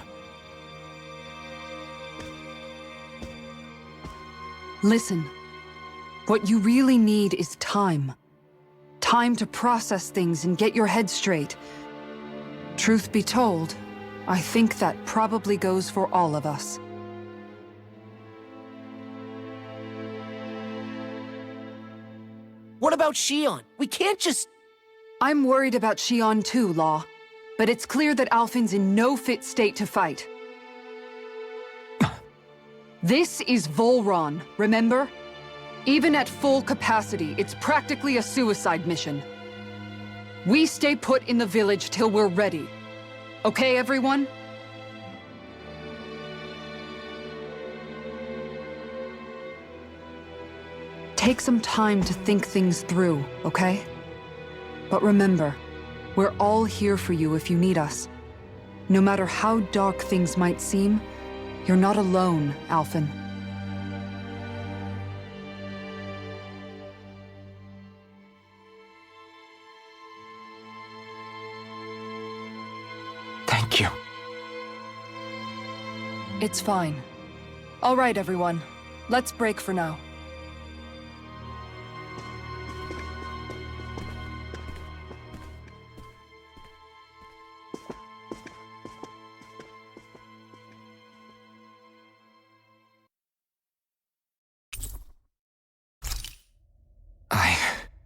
Listen, what you really need is time. Time to process things and get your head straight. Truth be told, I think that probably goes for all of us. What about Shion? We can't just... I'm worried about Shion too, Law. But it's clear that Alphen's in no fit state to fight. This is Volron, remember? Even at full capacity, it's practically a suicide mission. We stay put in the village till we're ready. Okay, everyone? Take some time to think things through, okay? But remember, we're all here for you if you need us. No matter how dark things might seem, you're not alone, Alphen. Thank you. It's fine. All right, everyone. Let's break for now.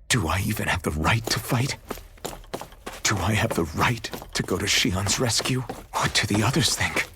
Do I even have the right to fight? Do I have the right to go to Shion's rescue? What do the others think?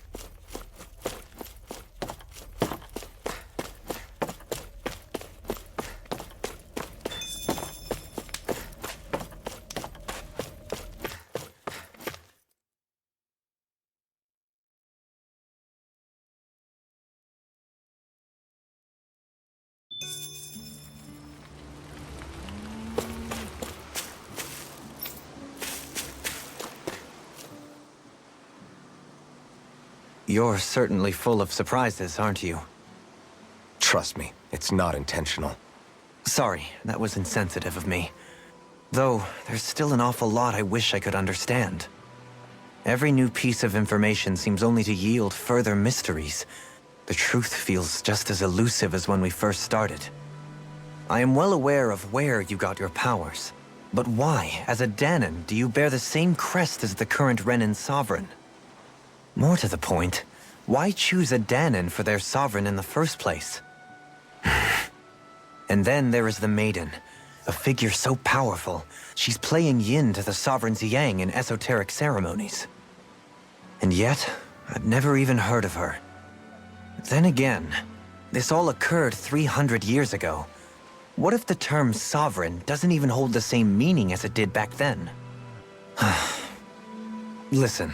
You're certainly full of surprises, aren't you? Trust me, it's not intentional. Sorry, that was insensitive of me. Though, there's still an awful lot I wish I could understand. Every new piece of information seems only to yield further mysteries. The truth feels just as elusive as when we first started. I am well aware of where you got your powers. But why, as a Danan, do you bear the same crest as the current Renan Sovereign? More to the point, Why choose a Danon for their sovereign in the first place? And then there is the Maiden, a figure so powerful, she's playing yin to the sovereign's yang in esoteric ceremonies. And yet, I've never even heard of her. Then again, this all occurred 300 years ago. What if the term sovereign doesn't even hold the same meaning as it did back then? Listen,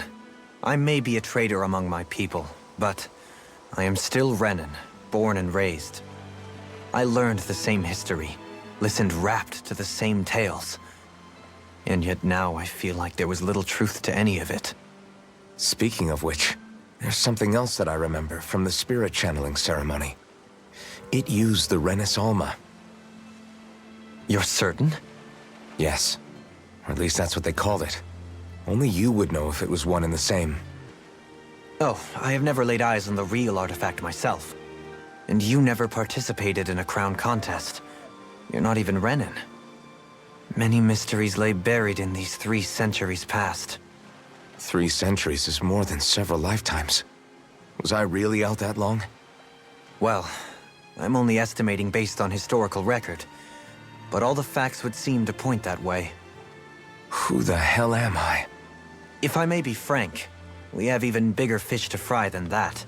I may be a traitor among my people, but I am still Renan, born and raised. I learned the same history, listened rapt to the same tales. And yet now I feel like there was little truth to any of it. Speaking of which, there's something else that I remember from the spirit channeling ceremony. It used the Renis Alma. You're certain? Yes. Or at least that's what they called it. Only you would know if it was one and the same. Oh, I have never laid eyes on the real artifact myself. And you never participated in a crown contest. You're not even Renan. Many mysteries lay buried in these 3 centuries past. 3 centuries is more than several lifetimes. Was I really out that long? Well, I'm only estimating based on historical record. But all the facts would seem to point that way. Who the hell am I? If I may be frank, we have even bigger fish to fry than that.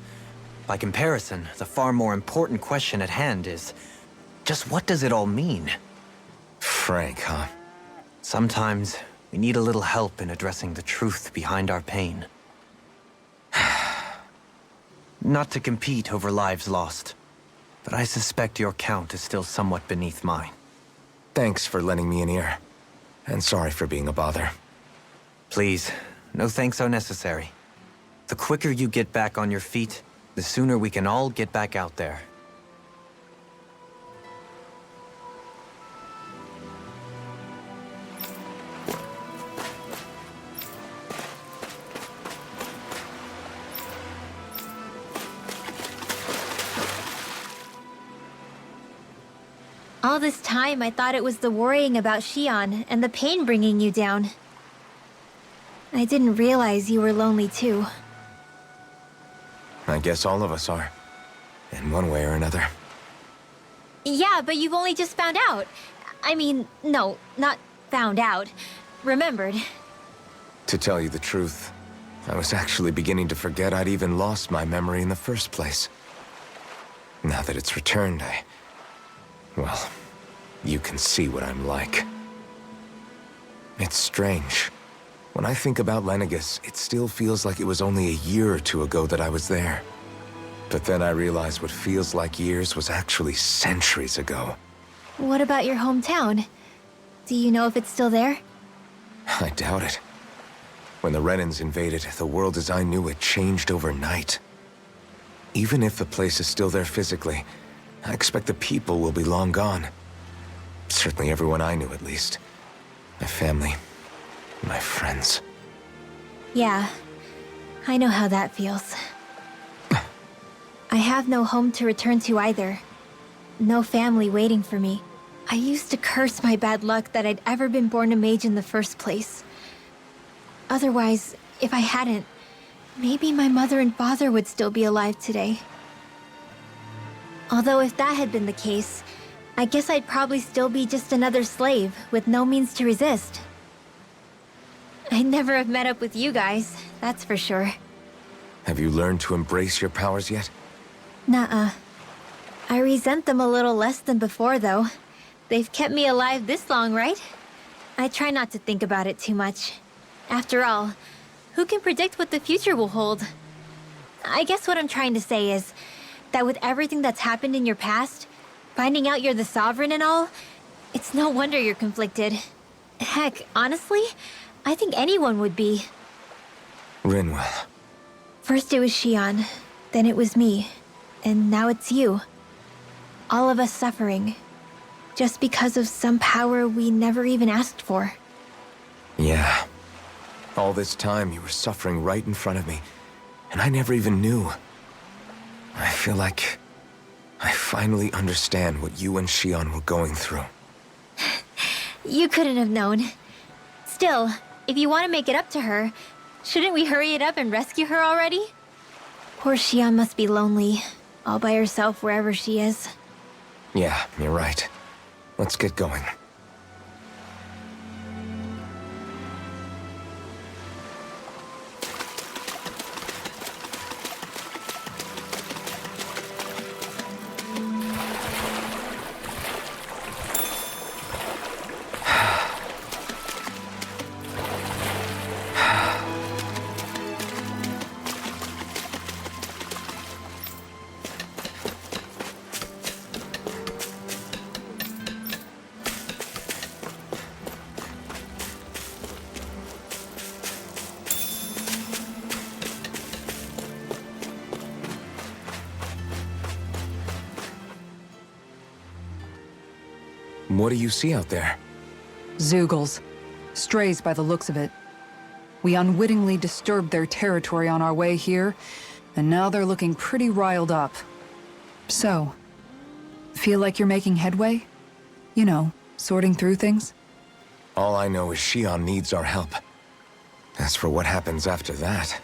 By comparison, the far more important question at hand is, just what does it all mean? Frank, huh? Sometimes, we need a little help in addressing the truth behind our pain. Not to compete over lives lost, but I suspect your count is still somewhat beneath mine. Thanks for lending me an ear. And sorry for being a bother. Please, no thanks are necessary. The quicker you get back on your feet, the sooner we can all get back out there. All this time, I thought it was the worrying about Xion and the pain bringing you down. I didn't realize you were lonely too. I guess all of us are. In one way or another. Yeah, but you've only just found out. I mean, no, not found out. Remembered. To tell you the truth, I was actually beginning to forget I'd even lost my memory in the first place. Now that it's returned, well, you can see what I'm like. It's strange. When I think about Lenegis, it still feels like it was only a year or 2 ago that I was there. But then I realized what feels like years was actually centuries ago. What about your hometown? Do you know if it's still there? I doubt it. When the Renans invaded, the world as I knew it changed overnight. Even if the place is still there physically, I expect the people will be long gone. Certainly everyone I knew, at least. My family, my friends. Yeah, I know how that feels. I have no home to return to either. No family waiting for me. I used to curse my bad luck that I'd ever been born a mage in the first place. Otherwise, if I hadn't, maybe my mother and father would still be alive today. Although if that had been the case, I guess I'd probably still be just another slave with no means to resist. I'd never have met up with you guys, that's for sure. Have you learned to embrace your powers yet? Nuh-uh. I resent them a little less than before, though. They've kept me alive this long, right? I try not to think about it too much. After all, who can predict what the future will hold? I guess what I'm trying to say is that with everything that's happened in your past, finding out you're the Sovereign and all, it's no wonder you're conflicted. Heck, honestly, I think anyone would be. Rinwell. First it was Xion, then it was me, and now it's you. All of us suffering, just because of some power we never even asked for. Yeah. All this time you were suffering right in front of me, and I never even knew. I feel like I finally understand what you and Xion were going through. You couldn't have known. Still, if you want to make it up to her, shouldn't we hurry it up and rescue her already? Poor Xian must be lonely, all by herself wherever she is. Yeah, you're right. Let's get going. What do you see out there? Zeugles. Strays by the looks of it. We unwittingly disturbed their territory on our way here, and now they're looking pretty riled up. So, feel like you're making headway? You know, sorting through things? All I know is Xian needs our help. As for what happens after that...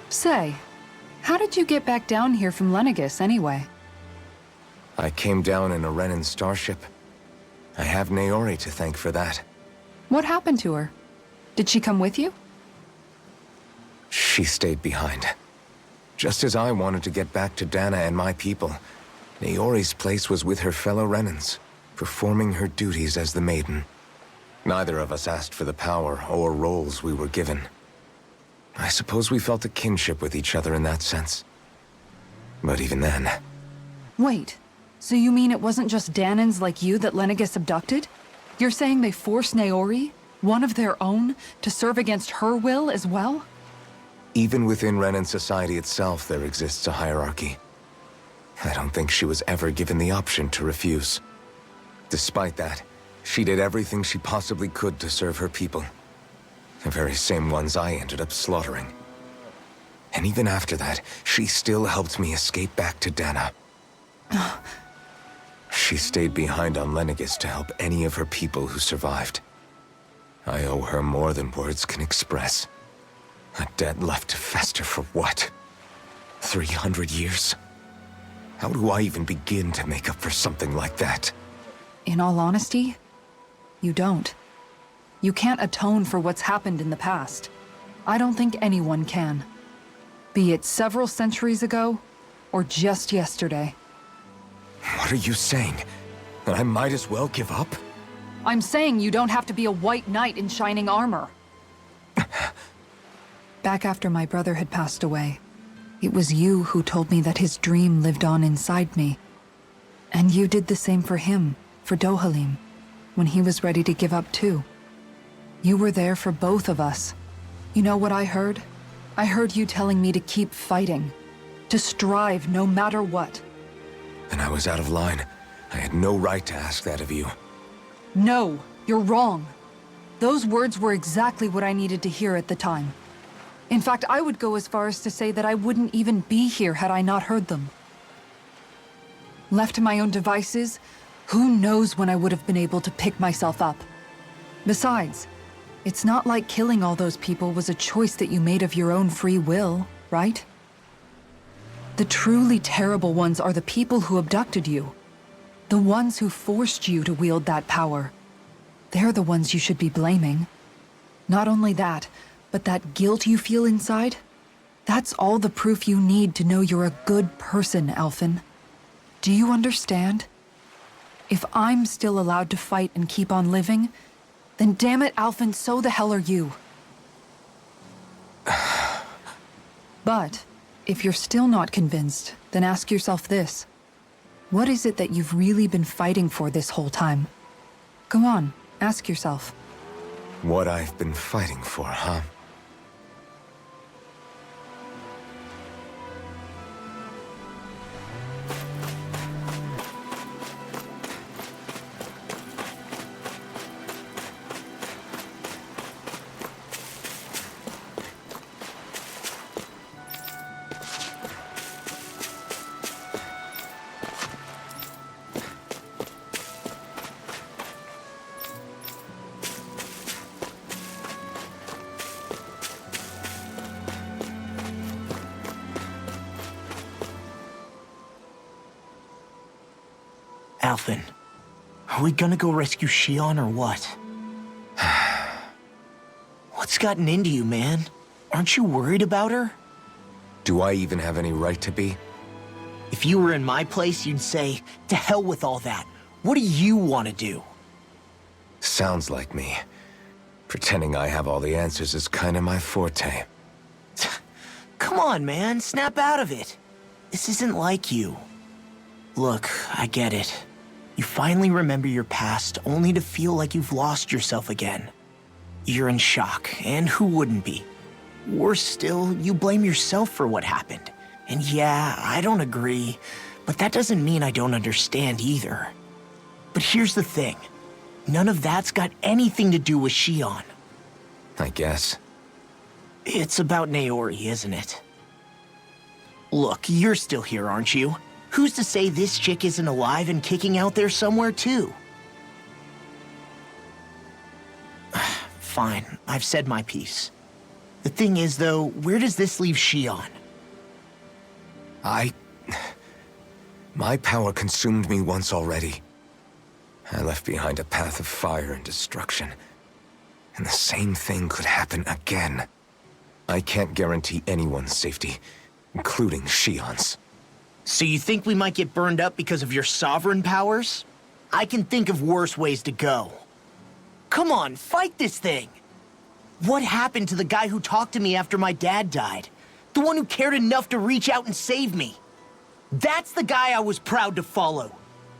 Say, how did you get back down here from Lenegis, anyway? I came down in a Renan starship. I have Naori to thank for that. What happened to her? Did she come with you? She stayed behind. Just as I wanted to get back to Dana and my people, Naori's place was with her fellow Renans, performing her duties as the Maiden. Neither of us asked for the power or roles we were given. I suppose we felt a kinship with each other in that sense. But even then... Wait, so you mean it wasn't just Danans like you that Lenegis abducted? You're saying they forced Naori, one of their own, to serve against her will as well? Even within Renan society itself, there exists a hierarchy. I don't think she was ever given the option to refuse. Despite that, she did everything she possibly could to serve her people. The very same ones I ended up slaughtering. And even after that, she still helped me escape back to Dana. She stayed behind on Lenegis to help any of her people who survived. I owe her more than words can express. A debt left to fester for what? 300 years? How do I even begin to make up for something like that? In all honesty, you don't. You can't atone for what's happened in the past. I don't think anyone can. Be it several centuries ago, or just yesterday. What are you saying? That I might as well give up? I'm saying you don't have to be a white knight in shining armor. Back after my brother had passed away, it was you who told me that his dream lived on inside me. And you did the same for him, for Dohalim, when he was ready to give up too. You were there for both of us. You know what I heard? I heard you telling me to keep fighting, to strive no matter what. Then I was out of line. I had no right to ask that of you. No, you're wrong. Those words were exactly what I needed to hear at the time. In fact, I would go as far as to say that I wouldn't even be here had I not heard them. Left to my own devices, who knows when I would have been able to pick myself up. Besides, it's not like killing all those people was a choice that you made of your own free will, right? The truly terrible ones are the people who abducted you. The ones who forced you to wield that power. They're the ones you should be blaming. Not only that, but that guilt you feel inside, that's all the proof you need to know you're a good person, Alphen. Do you understand? If I'm still allowed to fight and keep on living, then damn it, Alphen, so the hell are you. But, if you're still not convinced, then ask yourself this. What is it that you've really been fighting for this whole time? Go on, ask yourself. What I've been fighting for, huh? Alphen, are we gonna go rescue Shion or what? What's gotten into you, man? Aren't you worried about her? Do I even have any right to be? If you were in my place, you'd say, to hell with all that. What do you want to do? Sounds like me. Pretending I have all the answers is kind of my forte. Come on, man, snap out of it. This isn't like you. Look, I get it. You finally remember your past, only to feel like you've lost yourself again. You're in shock, and who wouldn't be? Worse still, you blame yourself for what happened. And yeah, I don't agree, but that doesn't mean I don't understand either. But here's the thing. None of that's got anything to do with Shion. I guess. It's about Naori, isn't it? Look, you're still here, aren't you? Who's to say this chick isn't alive and kicking out there somewhere, too? Fine, I've said my piece. The thing is, though, where does this leave Shion? My power consumed me once already. I left behind a path of fire and destruction. And the same thing could happen again. I can't guarantee anyone's safety, including Shion's. So you think we might get burned up because of your sovereign powers? I can think of worse ways to go. Come on, fight this thing! What happened to the guy who talked to me after my dad died? The one who cared enough to reach out and save me? That's the guy I was proud to follow.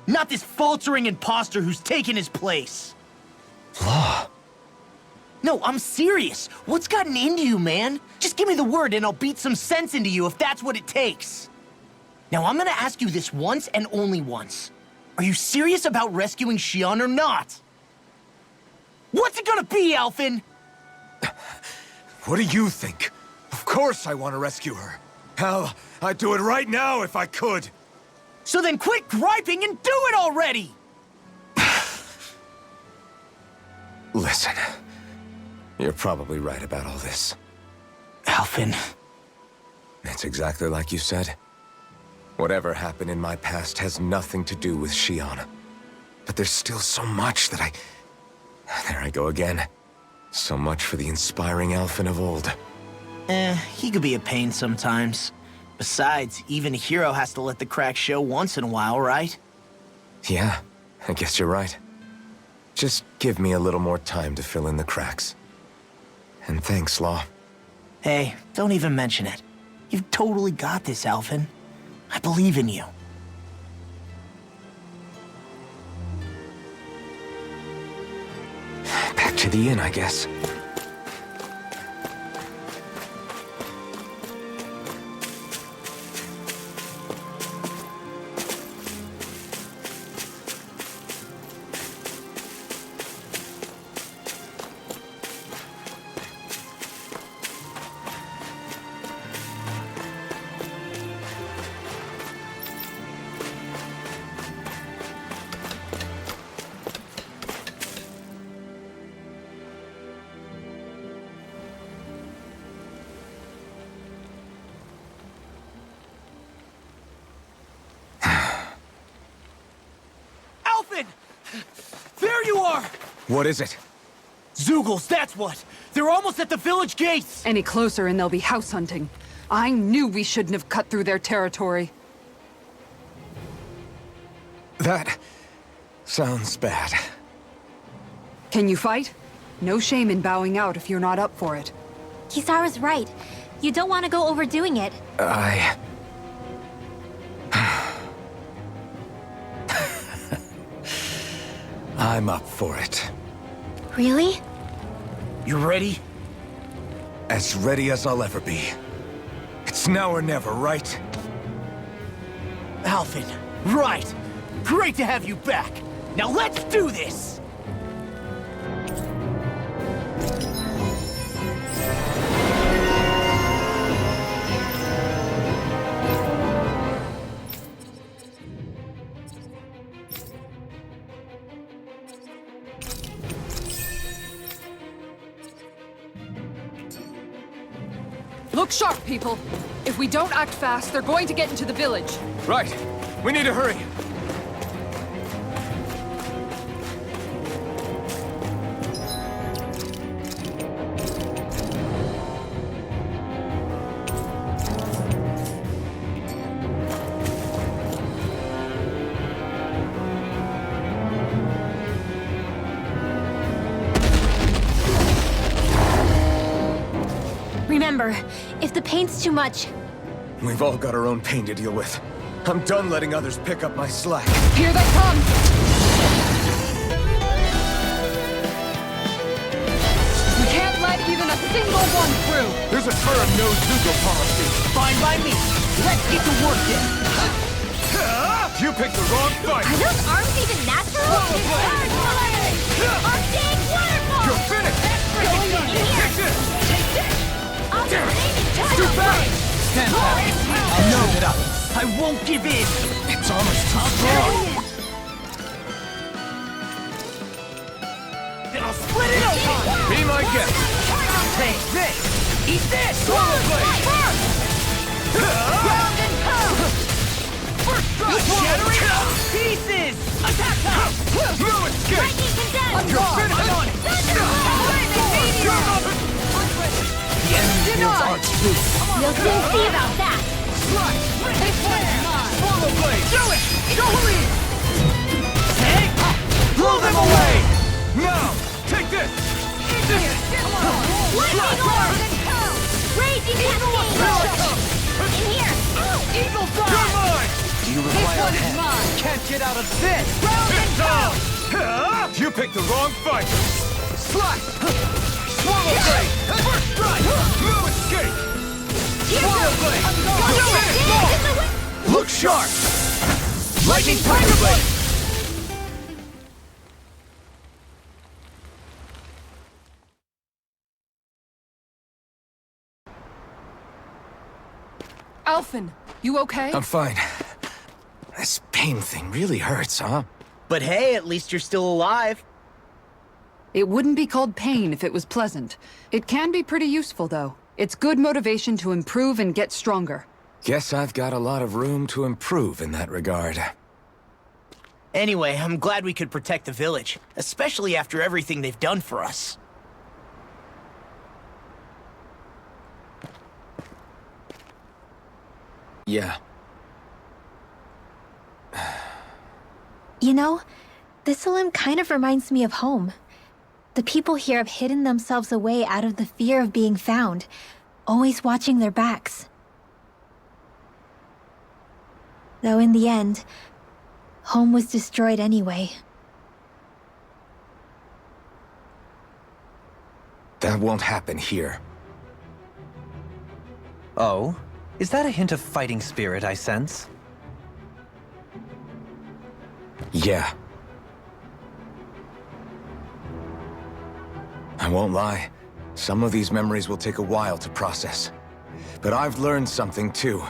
Not this faltering imposter who's taken his place. Law. No, I'm serious. What's gotten into you, man? Just give me the word and I'll beat some sense into you if that's what it takes. Now, I'm gonna ask you this once and only once. Are you serious about rescuing Shion or not? What's it gonna be, Alphen? What do you think? Of course I want to rescue her. Hell, I'd do it right now if I could. So then quit griping and do it already! Listen, you're probably right about all this. Alphen. It's exactly like you said. Whatever happened in my past has nothing to do with Shion. But there's still so much that There I go again. So much for the inspiring Alphen of old. He could be a pain sometimes. Besides, even a hero has to let the cracks show once in a while, right? Yeah, I guess you're right. Just give me a little more time to fill in the cracks. And thanks, Law. Hey, don't even mention it. You've totally got this, Alphen. I believe in you. Back to the inn, I guess. There you are! What is it? Zeugles, that's what! They're almost at the village gates! Any closer and they'll be house hunting. I knew we shouldn't have cut through their territory. That sounds bad. Can you fight? No shame in bowing out if you're not up for it. Kisara's right. You don't want to go overdoing it. I'm up for it. Really? You ready? As ready as I'll ever be. It's now or never, right? Alphen, right! Great to have you back! Now let's do this! Look sharp, people. If we don't act fast, they're going to get into the village. Right. We need to hurry. remember, if the pain's too much... We've all got our own pain to deal with. I'm done letting others pick up my slack. Here they come! We can't let even a single one through! There's a firm no-Zuko policy. Fine by me. Let's get to work then. You picked the wrong fight. Are those arms even natural? Charge fire! Arctic waterfall! You're finished. Take this. I'll just aim and touch Too them. fast. Stand back. I'll know it up. I won't give in. It's almost too strong. Then I'll split it open. Be my guest. Take this. Eat this. Swallow blade. Round and pound! Shatter it up. Pieces. Attack time. No escape. Lightning condemned! You're finished. I'm on it. The enemy feels our truth. We'll soon see about that! Swallow blade. Do it. Go in. Take. Blow them away. Now, take this. Lightning orb! Raging cascade! In here! Eagle You're fly. mine. Do you require a hand? Can't get out of this. Get down. You picked the wrong fight. Slash. Swallow blade. First strike. No escape. Swallow blade. Look sharp. Lightning tiger blade. Alphen, you okay? I'm fine. This pain thing really hurts, huh? But hey, at least you're still alive. It wouldn't be called pain if it was pleasant. It can be pretty useful, though. It's good motivation to improve and get stronger. Guess I've got a lot of room to improve in that regard. Anyway, I'm glad we could protect the village, especially after everything they've done for us. Yeah. You know, Thistlym kind of reminds me of home. The people here have hidden themselves away out of the fear of being found, always watching their backs. Though in the end, home was destroyed anyway. That won't happen here. Oh? Is that a hint of fighting spirit I sense? Yeah. I won't lie. Some of these memories will take a while to process. But I've learned something too.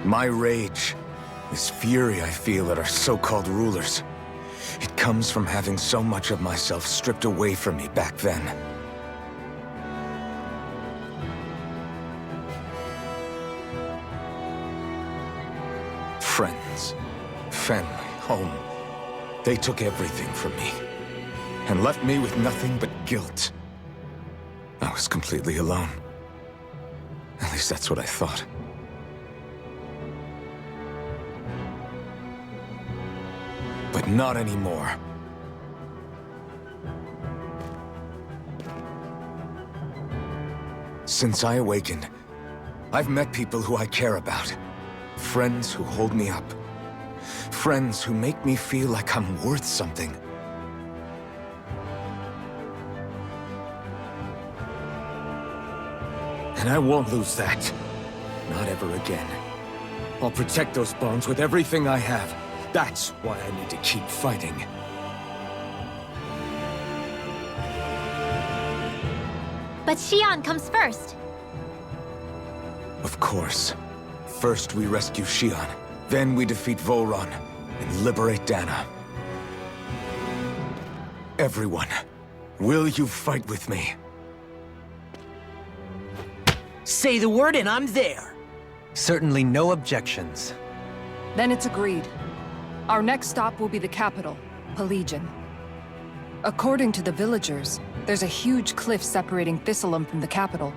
My rage, this fury I feel at our so-called rulers, it comes from having so much of myself stripped away from me back then. Friends, family, home. They took everything from me, and left me with nothing but guilt. I was completely alone. At least that's what I thought. But not anymore. Since I awakened, I've met people who I care about. Friends who hold me up. Friends who make me feel like I'm worth something. And I won't lose that. Not ever again. I'll protect those bonds with everything I have. That's why I need to keep fighting. But Xion comes first. Of course. First we rescue Xion, then we defeat Volron, and liberate Dana. Everyone, will you fight with me? Say the word and I'm there. Certainly no objections. Then it's agreed. Our next stop will be the capital, Pelegion. According to the villagers, there's a huge cliff separating Thistlym from the capital.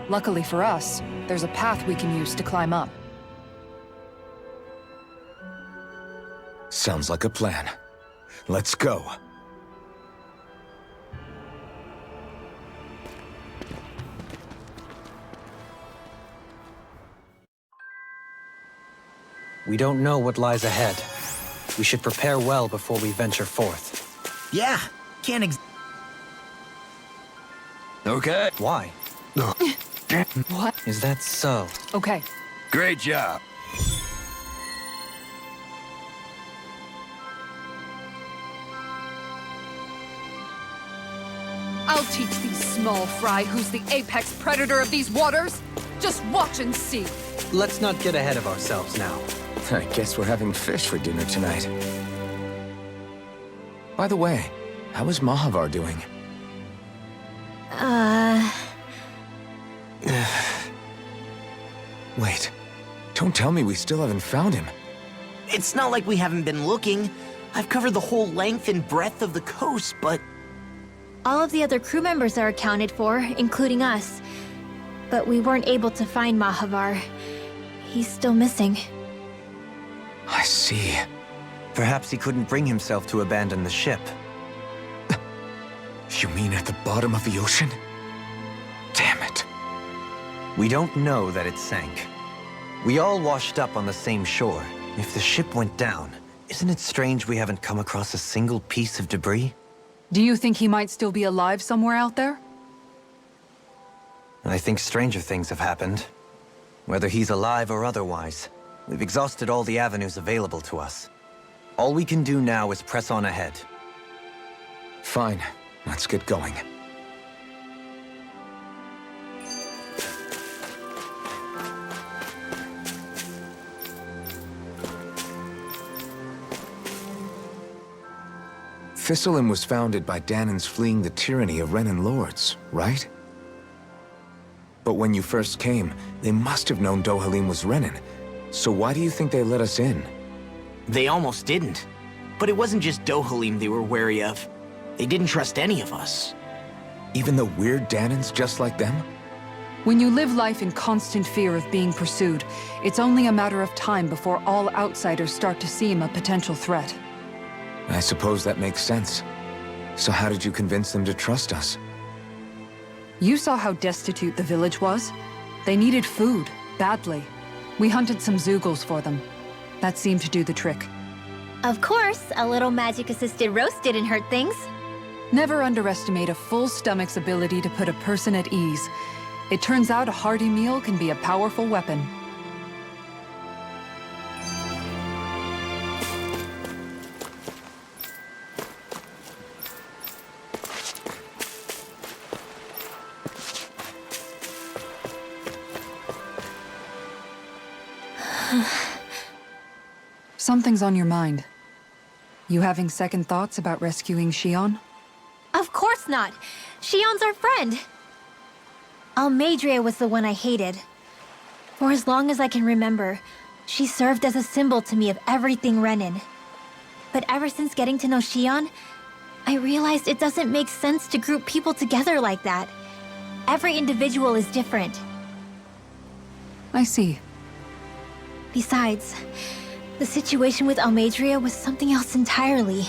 Luckily for us, there's a path we can use to climb up. Sounds like a plan. Let's go. We don't know what lies ahead. We should prepare well before we venture forth. Yeah, can't Okay. Why? What? Is that so? Okay. Great job. I'll teach these small fry who's the apex predator of these waters. Just watch and see. Let's not get ahead of ourselves now. I guess we're having fish for dinner tonight. By the way, how is Mahavar doing? Wait, don't tell me we still haven't found him. It's not like we haven't been looking. I've covered the whole length and breadth of the coast, but... All of the other crew members are accounted for, including us. But we weren't able to find Mahavar. He's still missing. I see. Perhaps he couldn't bring himself to abandon the ship. You mean at the bottom of the ocean? Damn it. We don't know that it sank. We all washed up on the same shore. If the ship went down, isn't it strange we haven't come across a single piece of debris? Do you think he might still be alive somewhere out there? I think stranger things have happened. Whether he's alive or otherwise, we've exhausted all the avenues available to us. All we can do now is press on ahead. Fine, let's get going. Thistlym was founded by Danans fleeing the tyranny of Renan lords, right? But when you first came, they must have known Dohalim was Renan. So why do you think they let us in? They almost didn't. But it wasn't just Dohalim they were wary of. They didn't trust any of us. Even the weird Danans just like them? When you live life in constant fear of being pursued, it's only a matter of time before all outsiders start to seem a potential threat. I suppose that makes sense. So how did you convince them to trust us? You saw how destitute the village was. They needed food, badly. We hunted some Zeugles for them. That seemed to do the trick. Of course, a little magic-assisted roast didn't hurt things. Never underestimate a full stomach's ability to put a person at ease. It turns out a hearty meal can be a powerful weapon. Something's on your mind. You having second thoughts about rescuing Shion? Of course not. Shion's our friend. Almeidrea was the one I hated. For as long as I can remember, she served as a symbol to me of everything Renan. But ever since getting to know Shion, I realized it doesn't make sense to group people together like that. Every individual is different. I see. Besides, the situation with Almeidrea was something else entirely.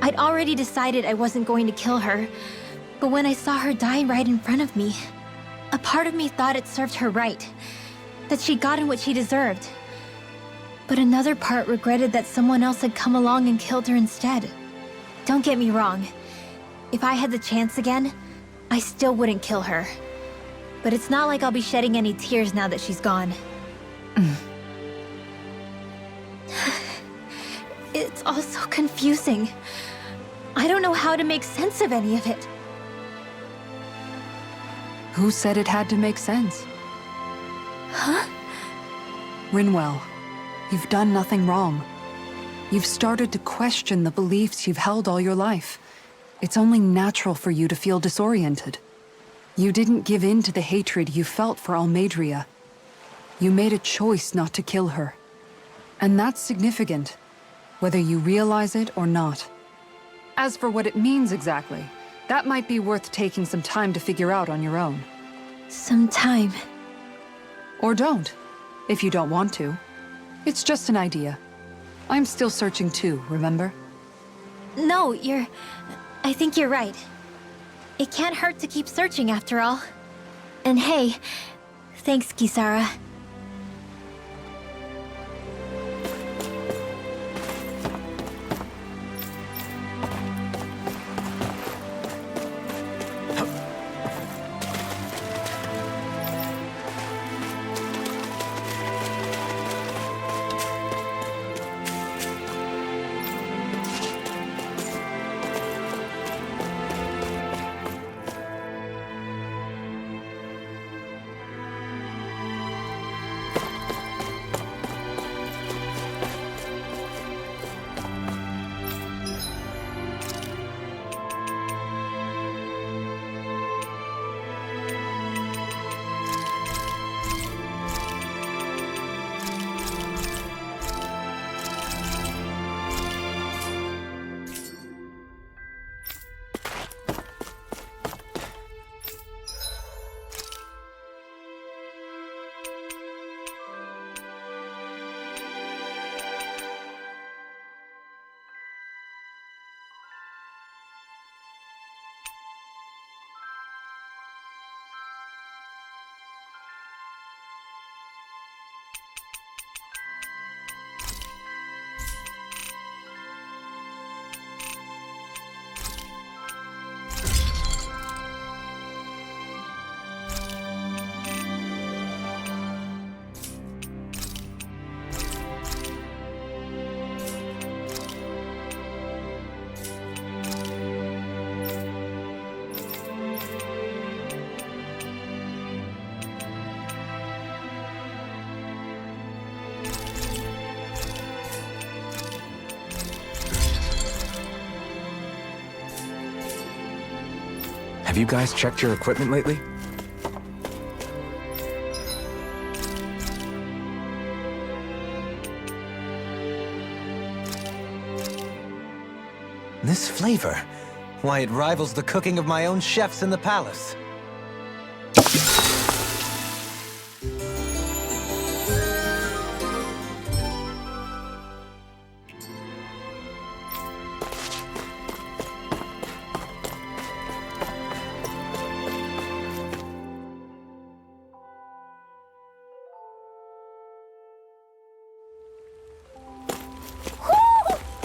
I'd already decided I wasn't going to kill her, but when I saw her die right in front of me, a part of me thought it served her right, that she'd gotten what she deserved. But another part regretted that someone else had come along and killed her instead. Don't get me wrong. If I had the chance again, I still wouldn't kill her. But it's not like I'll be shedding any tears now that she's gone. It's all so confusing. I don't know how to make sense of any of it. Who said it had to make sense? Huh? Rinwell, you've done nothing wrong. You've started to question the beliefs you've held all your life. It's only natural for you to feel disoriented. You didn't give in to the hatred you felt for Almeidrea. You made a choice not to kill her. And that's significant, whether you realize it or not. As for what it means exactly, that might be worth taking some time to figure out on your own. Some time. Or don't, if you don't want to. It's just an idea. I'm still searching too, remember? No, I think you're right. It can't hurt to keep searching after all. And hey, thanks, Kisara. Have you guys checked your equipment lately? This flavor, why, it rivals the cooking of my own chefs in the palace.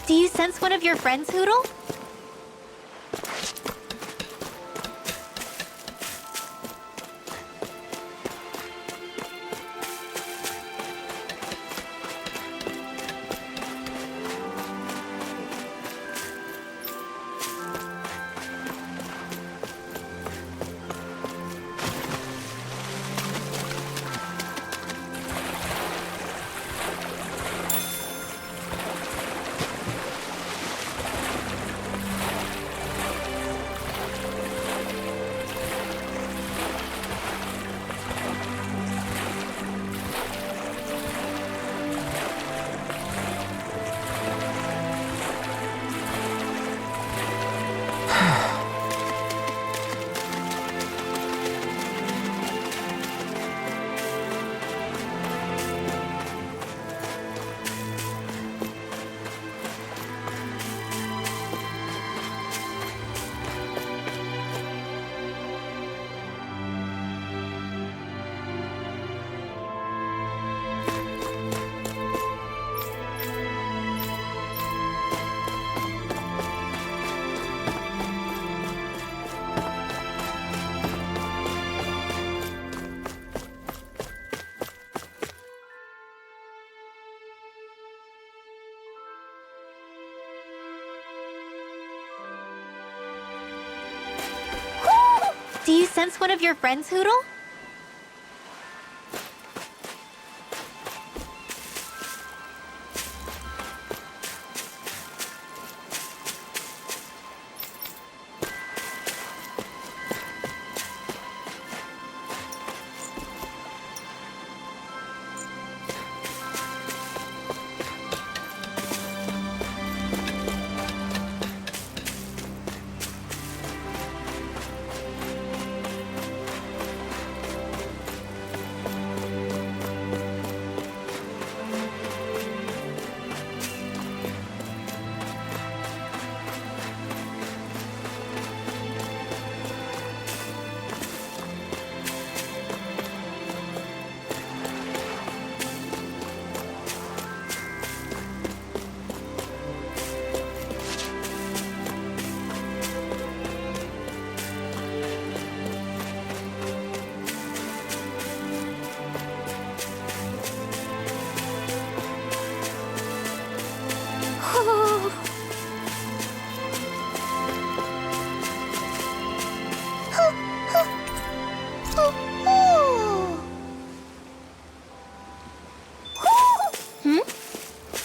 Do you sense one of your friends, Hoodle? Do you sense one of your friends, Hoodle?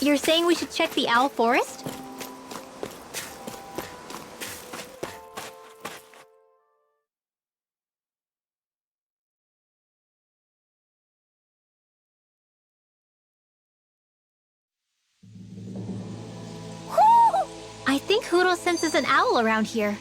You're saying we should check the Owl Forest? I think Hoodle senses an owl around here.